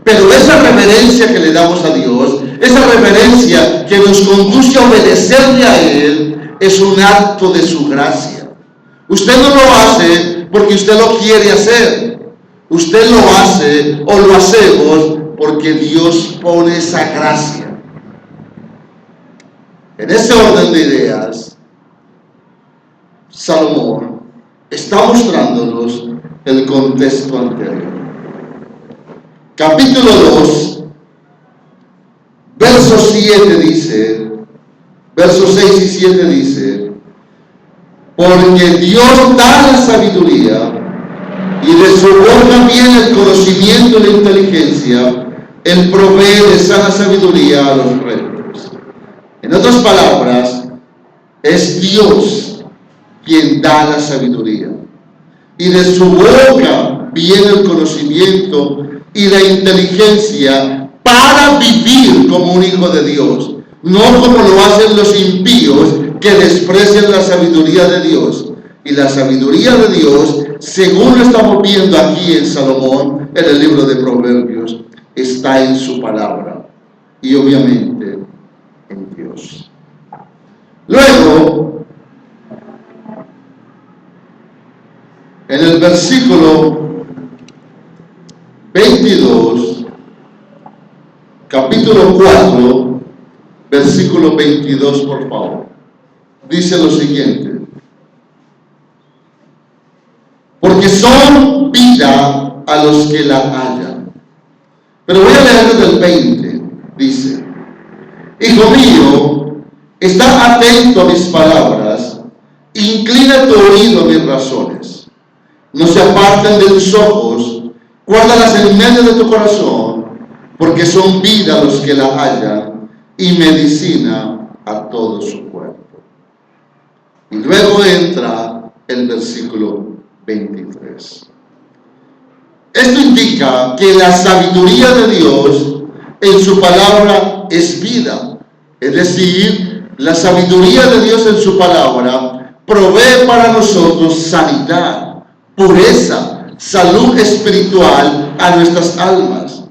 Pero esa reverencia que le damos a Dios, esa reverencia que nos conduce a obedecerle a Él, es un acto de su gracia. Usted no lo hace porque usted lo quiere hacer. Usted lo hace o lo hacemos porque Dios pone esa gracia. En ese orden de ideas, Salomón está mostrándonos el contexto anterior. Capítulo 2, verso 7 dice, versos 6 y 7 dice: porque Dios da la sabiduría, y de su boca viene el conocimiento y la inteligencia. Él provee de sana sabiduría a los rectos. En otras palabras, es Dios quien da la sabiduría, y de su boca viene el conocimiento y la inteligencia para vivir como un hijo de Dios, no como lo hacen los impíos que desprecian la sabiduría de Dios. Y la sabiduría de Dios, según lo estamos viendo aquí en Salomón, en el libro de Proverbios, está en su palabra y obviamente en Dios. Luego, en el versículo 22, capítulo 4, versículo 22, por favor, dice lo siguiente: porque son vida a los que la hallan. Pero voy a leer desde el 20, dice: hijo mío, está atento a mis palabras, inclina tu oído a mis razones. No se aparten de tus ojos, guárdalas en medio de tu corazón, porque son vida a los que la hallan y medicina a todo su cuerpo. Y luego entra el versículo 23. Esto indica que la sabiduría de Dios en su palabra es vida. Es decir, la sabiduría de Dios en su palabra provee para nosotros sanidad, pureza, salud espiritual a nuestras almas.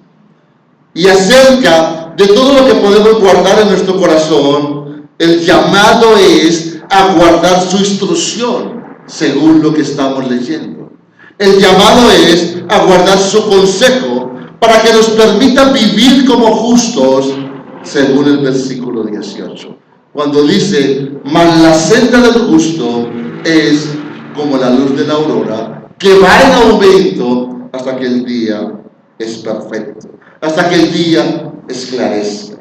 Y acerca de todo lo que podemos guardar en nuestro corazón, el llamado es a guardar su instrucción, según lo que estamos leyendo. El llamado es a guardar su consejo para que nos permita vivir como justos, según el versículo 18. Cuando dice: mas la senda del justo es como la luz de la aurora, que va en aumento hasta que el día es perfecto, hasta que el día esclarezca.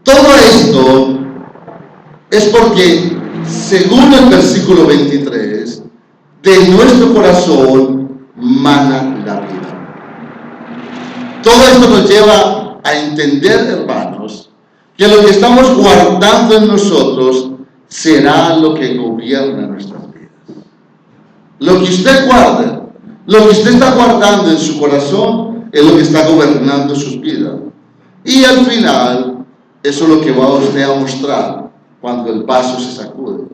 Todo esto es porque, según el versículo 23, de nuestro corazón mana la vida. Todo esto nos lleva a entender, hermanos, que lo que estamos guardando en nosotros será lo que gobierna nuestras vidas. Lo que usted guarda, lo que usted está guardando en su corazón, es lo que está gobernando sus vidas. Y al final, eso es lo que va usted a mostrar cuando el vaso se sacude.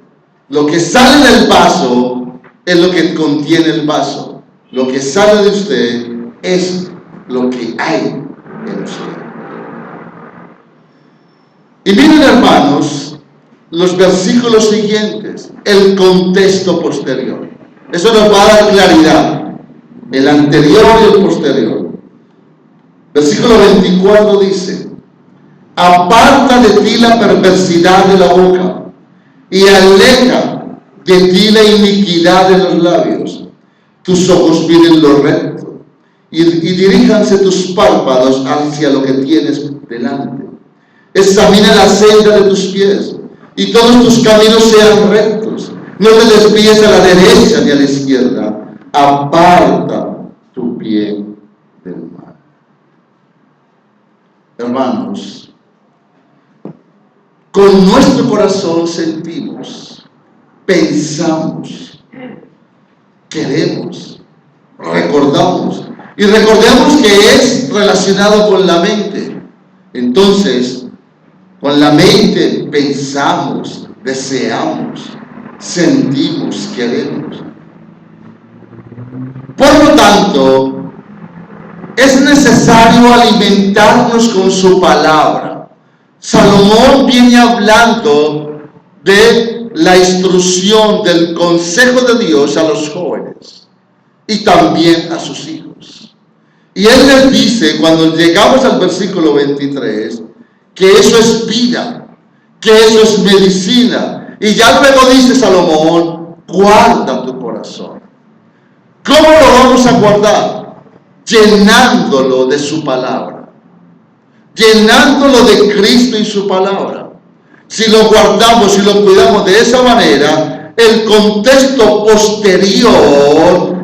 Lo que sale del vaso es lo que contiene el vaso. Lo que sale de usted es lo que hay en usted. Y miren, hermanos, los versículos siguientes, el contexto posterior. Eso nos va a dar claridad. El anterior y el posterior. Versículo 24 dice: aparta de ti la perversidad de la boca y aleja de ti la iniquidad de los labios. Tus ojos miren lo recto y diríjanse tus párpados hacia lo que tienes delante. Examina la senda de tus pies y todos tus caminos sean rectos. No te desvíes a la derecha ni a la izquierda. Aparta tu pie del mal. Hermanos, con nuestro corazón sentimos, pensamos, queremos, recordamos. Y recordemos que es relacionado con la mente. Entonces, Con la mente pensamos, deseamos, sentimos, queremos. Por lo tanto, es necesario alimentarnos con su palabra. Salomón viene hablando de la instrucción, del consejo de Dios a los jóvenes y también a sus hijos. Y él les dice, cuando llegamos al versículo 23, que eso es vida, que eso es medicina. Y ya luego dice Salomón, guarda tu corazón. ¿Cómo lo vamos a guardar? Llenándolo de su palabra, llenándolo de Cristo y su palabra. Si lo guardamos y lo cuidamos de esa manera, el contexto posterior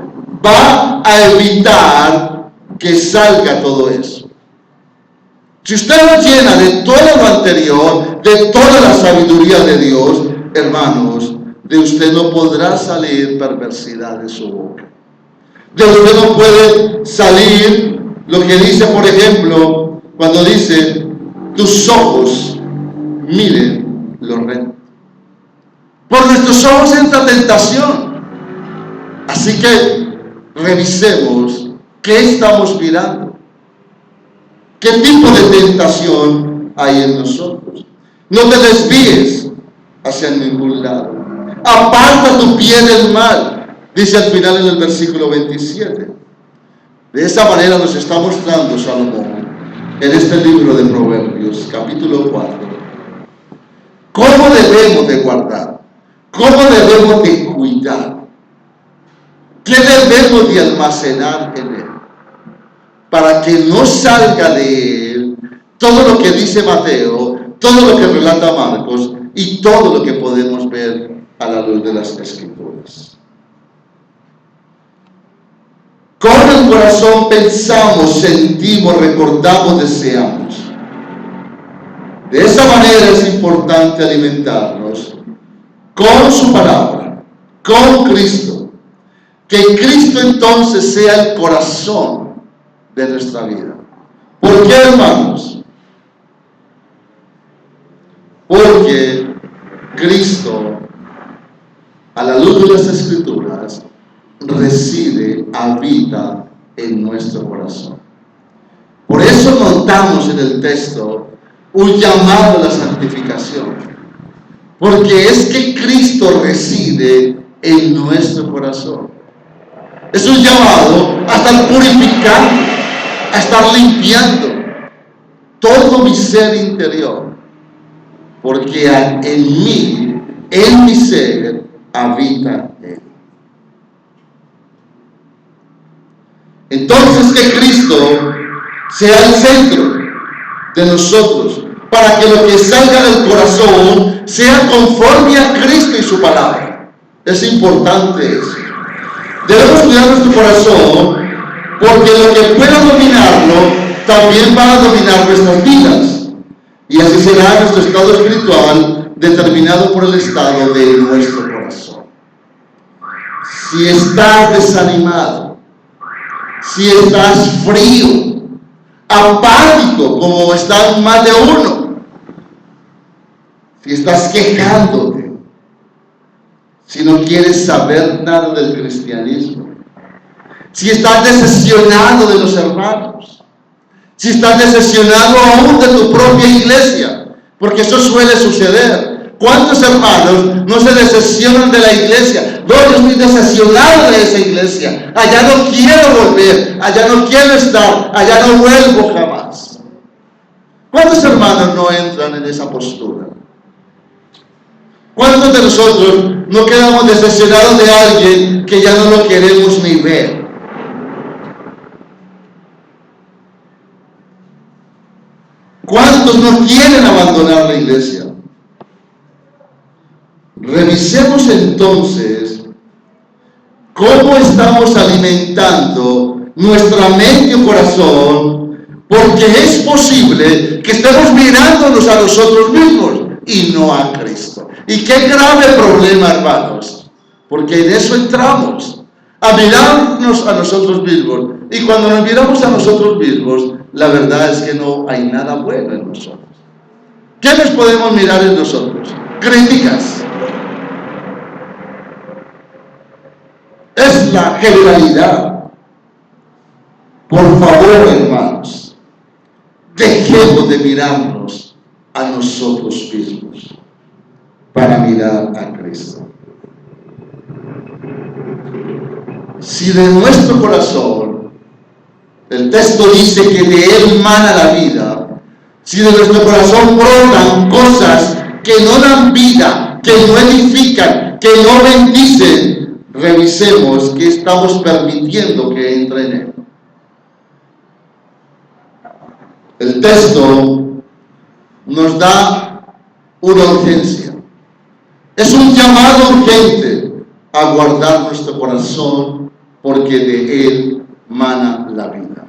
va a evitar que salga todo eso. Si usted lo llena de todo lo anterior, de toda la sabiduría de Dios, hermanos, de usted no podrá salir perversidad de su boca. De usted no puede salir lo que dice, por ejemplo, cuando dice, tus ojos miren lo recto. Por nuestros ojos entra tentación. Así que revisemos qué estamos mirando. ¿Qué tipo de tentación hay en nosotros? No te desvíes hacia ningún lado. Aparta tu pie del mal, dice al final en el versículo 27. De esa manera nos está mostrando Salomón en este libro de Proverbios, capítulo 4, cómo debemos de guardar, cómo debemos de cuidar, qué debemos de almacenar en él, para que no salga de él todo lo que dice Mateo, todo lo que relata Marcos y todo lo que podemos ver a la luz de las Escrituras. Con el corazón pensamos, sentimos, recordamos, deseamos. De esa manera es importante alimentarnos con su palabra, con Cristo. Que Cristo entonces sea el corazón de nuestra vida. ¿Por qué, hermanos? Porque Cristo, a la luz de las Escrituras, reside, habita en nuestro corazón. Por eso notamos en el texto un llamado a la santificación, porque es que Cristo reside en nuestro corazón. Es un llamado a estar purificando, a estar limpiando todo mi ser interior, porque en mí, en mi ser, habita Él. Entonces que Cristo sea el centro de nosotros, para que lo que salga del corazón sea conforme a Cristo y su palabra. Es importante eso. Debemos cuidar nuestro corazón, porque lo que pueda dominarlo también va a dominar nuestras vidas, y así será nuestro estado espiritual determinado por el estado de nuestro corazón. Si estás desanimado, si estás frío, apático, como están más de uno, si estás quejándote, si no quieres saber nada del cristianismo, si estás decepcionado de los hermanos, si estás decepcionado aún de tu propia iglesia, porque eso suele suceder. ¿Cuántos hermanos no se decepcionan de la iglesia? No, yo estoy decepcionado de esa iglesia. Allá no quiero volver, allá no quiero estar, allá no vuelvo jamás. ¿Cuántos hermanos no entran en esa postura? ¿Cuántos de nosotros no quedamos decepcionados de alguien que ya no lo queremos ni ver? ¿Cuántos no quieren abandonar la iglesia? Revisemos entonces cómo estamos alimentando nuestra mente y corazón, porque es posible que estemos mirándonos a nosotros mismos y no a Cristo. Y qué grave problema, hermanos, porque en eso entramos, a mirarnos a nosotros mismos, y cuando nos miramos a nosotros mismos, la verdad es que no hay nada bueno en nosotros. ¿Qué nos podemos mirar en nosotros? Críticas. Es la generalidad. Por favor, hermanos, dejemos de mirarnos a nosotros mismos para mirar a Cristo. Si de nuestro corazón, el texto dice que de él mana la vida, si de nuestro corazón brotan cosas que no dan vida, que no edifican, que no bendicen, revisemos qué estamos permitiendo que entre en él. El texto nos da una urgencia. Es un llamado urgente a guardar nuestro corazón, porque de él mana la vida.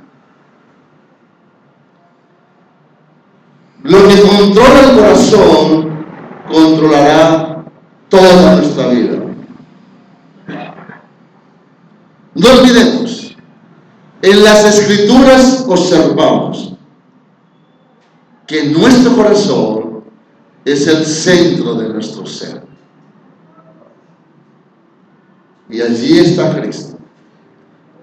Lo que controla el corazón controlará toda nuestra vida. No olvidemos, en las Escrituras observamos que nuestro corazón es el centro de nuestro ser. Y allí está Cristo.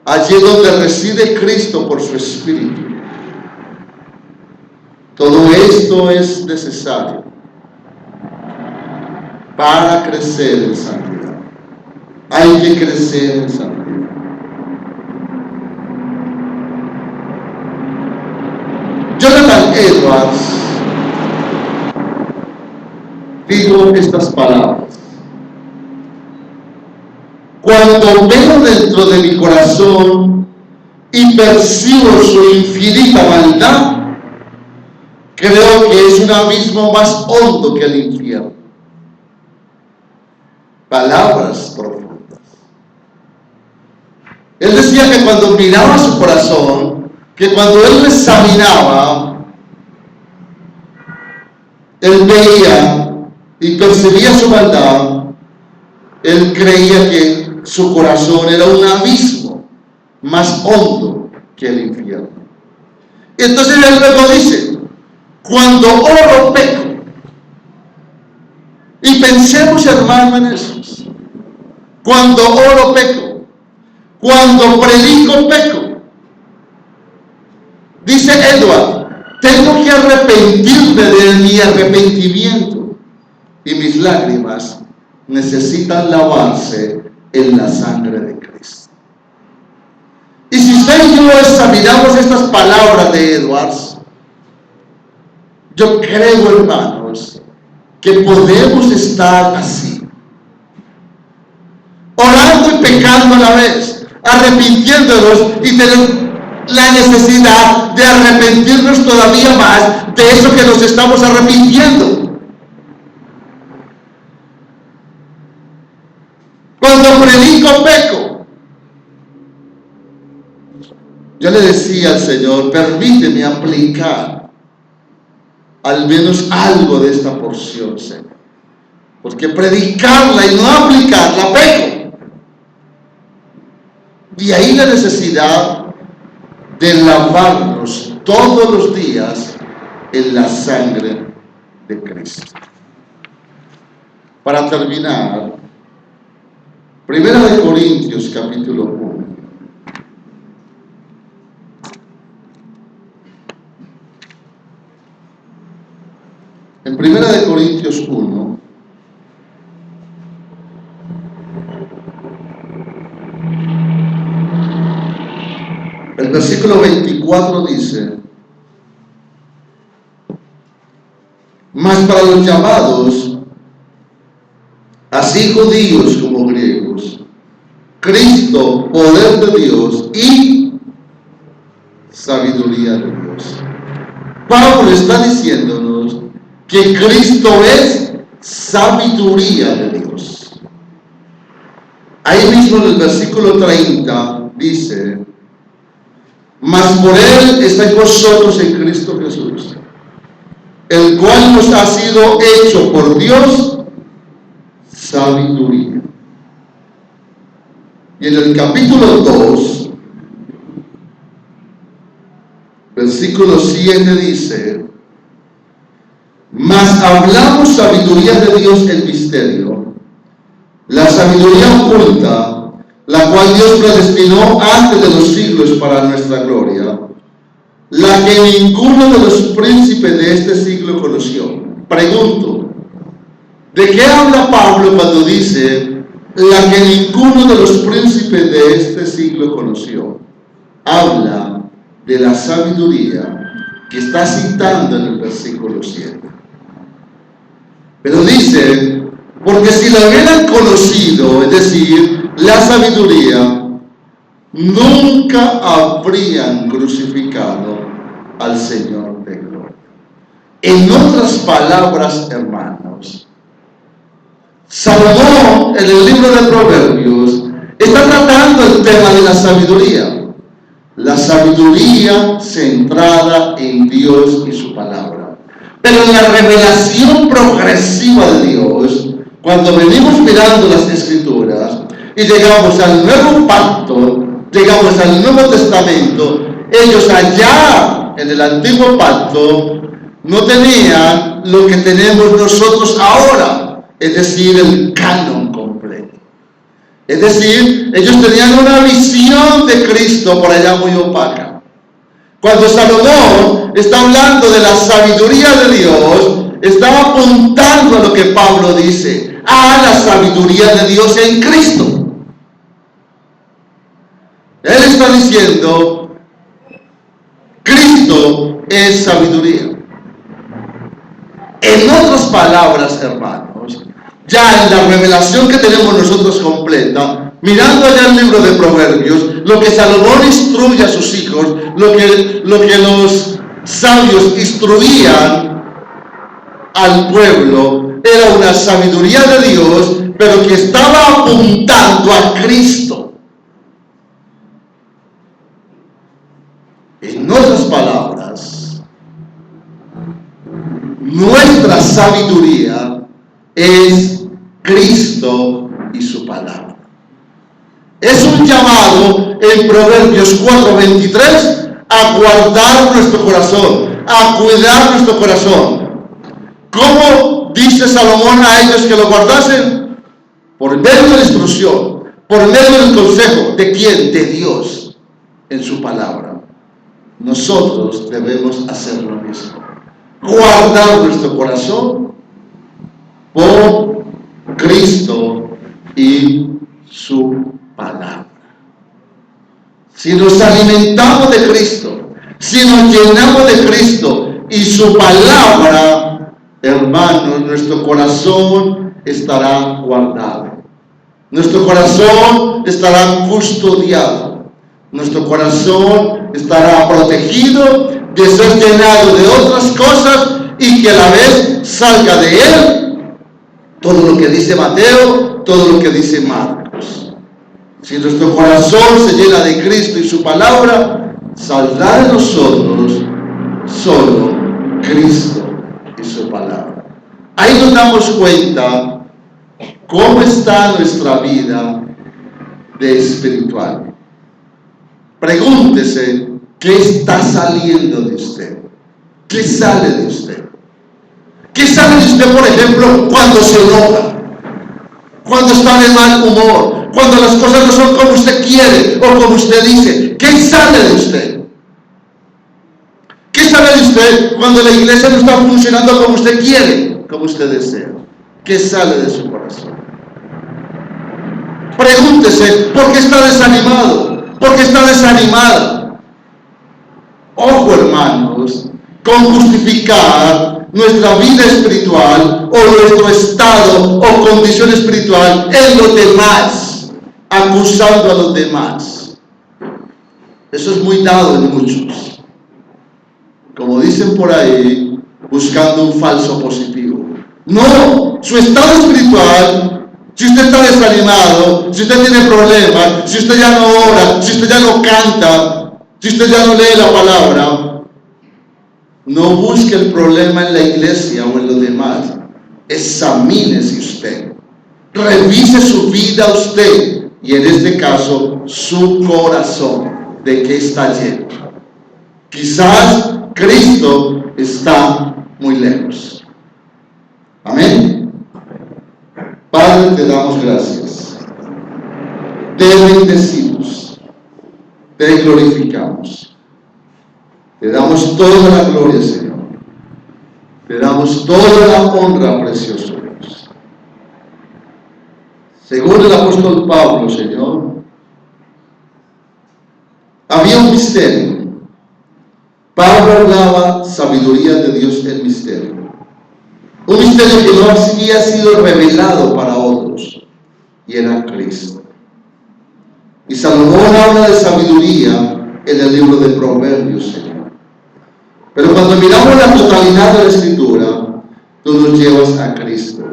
Allí donde reside Cristo por su Espíritu. Todo esto es necesario para crecer en santidad. Hay que crecer en santidad. Jonathan Edwards dijo estas palabras: cuando veo dentro de mi corazón y percibo su infinita maldad, creo que es un abismo más hondo que el infierno. Palabras profundas. Él decía que cuando miraba su corazón, que cuando él lo examinaba, él veía y percibía su maldad. Él creía que su corazón era un abismo más hondo que el infierno. Y entonces él luego dice: cuando oro peco. Y pensemos, hermano, en eso. Cuando oro peco. Cuando predico peco. Dice Edward: tengo que arrepentirme de mi arrepentimiento, y mis lágrimas necesitan lavarse en la sangre de Cristo. Y si usted y yo examinamos estas palabras de Edwards, yo creo, hermanos, que podemos estar así, orando y pecando a la vez, arrepintiéndonos y tener la necesidad de arrepentirnos todavía más de eso que nos estamos arrepintiendo. Cuando predico peco. Yo le decía al Señor: permíteme aplicar al menos algo de esta porción, Señor, porque predicarla y no aplicarla peco. De ahí la necesidad de lavarnos todos los días en la sangre de Cristo. Para terminar, 1 Corintios capítulo 1. En 1 Corintios 1, el versículo 24 dice: mas para los llamados, así judíos como griegos, Cristo, poder de Dios y sabiduría de Dios. Pablo está diciéndonos que Cristo es sabiduría de Dios. Ahí mismo en el versículo 30 dice: mas por él estáis vosotros en Cristo Jesús, el cual nos ha sido hecho por Dios sabiduría. Y en el capítulo 2, versículo 7 dice: mas hablamos sabiduría de Dios en misterio, la sabiduría oculta, la cual Dios predestinó antes de los siglos para nuestra gloria, la que ninguno de los príncipes de este siglo conoció. Pregunto, ¿de qué habla Pablo cuando dice la que ninguno de los príncipes de este siglo conoció? Habla de la sabiduría que está citando en el versículo 7. Pero dice, porque si la hubieran conocido, es decir, la sabiduría, nunca habrían crucificado al Señor de gloria. En otras palabras, hermanos, Salomón, en el libro de Proverbios, está tratando el tema de la sabiduría centrada en Dios y su palabra. Pero en la revelación progresiva de Dios, cuando venimos mirando las Escrituras y llegamos al Nuevo Pacto, llegamos al Nuevo Testamento, ellos allá en el Antiguo Pacto no tenían lo que tenemos nosotros ahora, es decir, el canon completo. Es decir, ellos tenían una visión de Cristo por allá muy opaca. Cuando Salomón está hablando de la sabiduría de Dios, está apuntando a lo que Pablo dice, a la sabiduría de Dios en Cristo. Él está diciendo, Cristo es sabiduría. En otras palabras, hermanos, ya en la revelación que tenemos nosotros completa, mirando allá el libro de Proverbios, lo que Salomón instruye a sus hijos, lo que los sabios instruían al pueblo, era una sabiduría de Dios, pero que estaba apuntando a Cristo. En otras palabras, nuestra sabiduría es Cristo y su palabra. Es un llamado en Proverbios 4:23 a guardar nuestro corazón, a cuidar nuestro corazón. ¿Cómo dice Salomón a ellos que lo guardasen? Por medio de la instrucción, por medio del consejo. ¿De quién? De Dios en su palabra. Nosotros debemos hacer lo mismo. Guardar nuestro corazón por Cristo y su palabra. Si nos alimentamos de Cristo, si nos llenamos de Cristo y su palabra, hermanos, nuestro corazón estará guardado. Nuestro corazón estará custodiado. Nuestro corazón estará protegido de ser llenado de otras cosas y que a la vez salga de él todo lo que dice Mateo, todo lo que dice Marcos. Si nuestro corazón se llena de Cristo y su palabra, saldrá de nosotros solo Cristo y su palabra. Ahí nos damos cuenta cómo está nuestra vida de espiritual. Pregúntese, ¿qué está saliendo de usted? ¿Qué sale de usted? ¿Qué sale de usted, por ejemplo, cuando se enoja? Cuando está de mal humor, cuando las cosas no son como usted quiere o como usted dice. ¿Qué sale de usted? ¿Qué sale de usted cuando la iglesia no está funcionando como usted quiere, como usted desea? ¿Qué sale de su corazón? Pregúntese, ¿por qué está desanimado? ¿Por qué está desanimada? Ojo, hermanos, con justificar nuestra vida espiritual o nuestro estado o condición espiritual en los demás, acusando a los demás. Eso es muy dado en muchos. Como dicen por ahí, buscando un falso positivo. No, su estado espiritual, si usted está desanimado, si usted tiene problemas, si usted ya no ora, si usted ya no canta, si usted ya no lee la palabra, no busque el problema en la iglesia o en los demás. Examínese usted. Revise su vida usted y en este caso su corazón. ¿De qué está lleno? Quizás Cristo está muy lejos. Amén. Padre, te damos gracias. Te bendecimos. Te glorificamos. Te damos toda la gloria, Señor. Te damos toda la honra, precioso Dios. Según el apóstol Pablo, Señor, había un misterio. Pablo hablaba sabiduría de Dios en misterio. Un misterio que no había sido revelado para otros, y era Cristo. Y Salomón habla de sabiduría en el libro de Proverbios, Señor. Pero cuando miramos la totalidad de la Escritura, tú nos llevas a Cristo.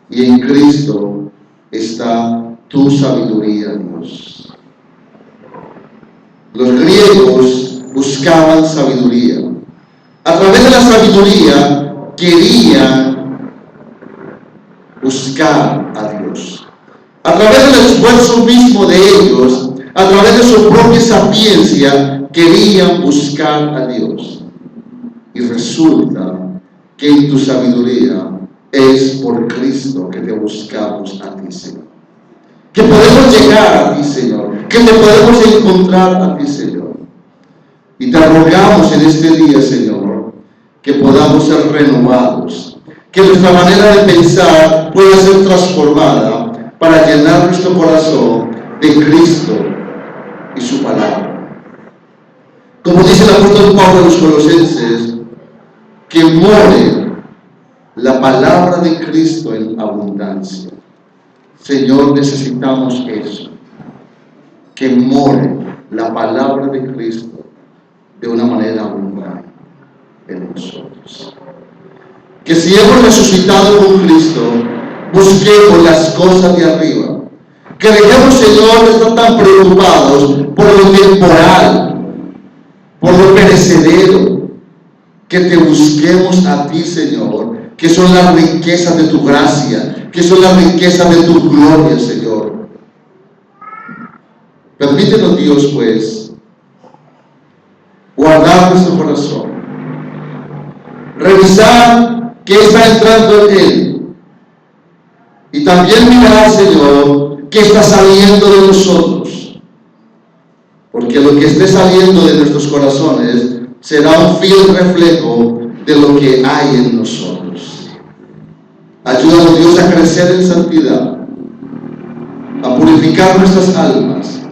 Y en Cristo está tu sabiduría, Dios. Los griegos buscaban sabiduría. A través de la sabiduría querían buscar a Dios. A través del esfuerzo mismo de ellos, a través de su propia sapiencia, querían buscar a Dios. Y resulta que en tu sabiduría es por Cristo que te buscamos a ti, Señor. Que podemos llegar a ti, Señor. Que te podemos encontrar a ti, Señor. Y te rogamos en este día, Señor, que podamos ser renovados. Que nuestra manera de pensar pueda ser transformada para llenar nuestro corazón de Cristo y su palabra. Como dice el apóstol Pablo a los Colosenses, que more la palabra de Cristo en abundancia. Señor, necesitamos eso, que more la palabra de Cristo de una manera abundante en nosotros. Que si hemos resucitado con Cristo, busquemos las cosas de arriba. Que dejemos, Señor, de estar tan preocupados por lo temporal, por lo perecedero. Que te busquemos a ti, Señor, que son las riquezas de tu gracia, que son las riquezas de tu gloria, Señor. Permítenos, Dios, pues, guardar nuestro corazón, revisar qué está entrando en él, y también mirar, Señor, qué está saliendo de nosotros, porque lo que esté saliendo de nuestros corazones será un fiel reflejo de lo que hay en nosotros. Ayúdanos, Dios, a crecer en santidad, a purificar nuestras almas,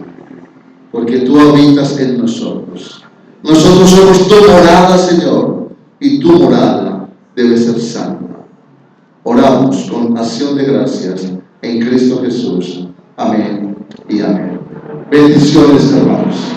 porque tú habitas en nosotros. Nosotros somos tu morada, Señor, y tu morada debe ser santa. Oramos con acción de gracias en Cristo Jesús. Amén y amén. Bendiciones, hermanos.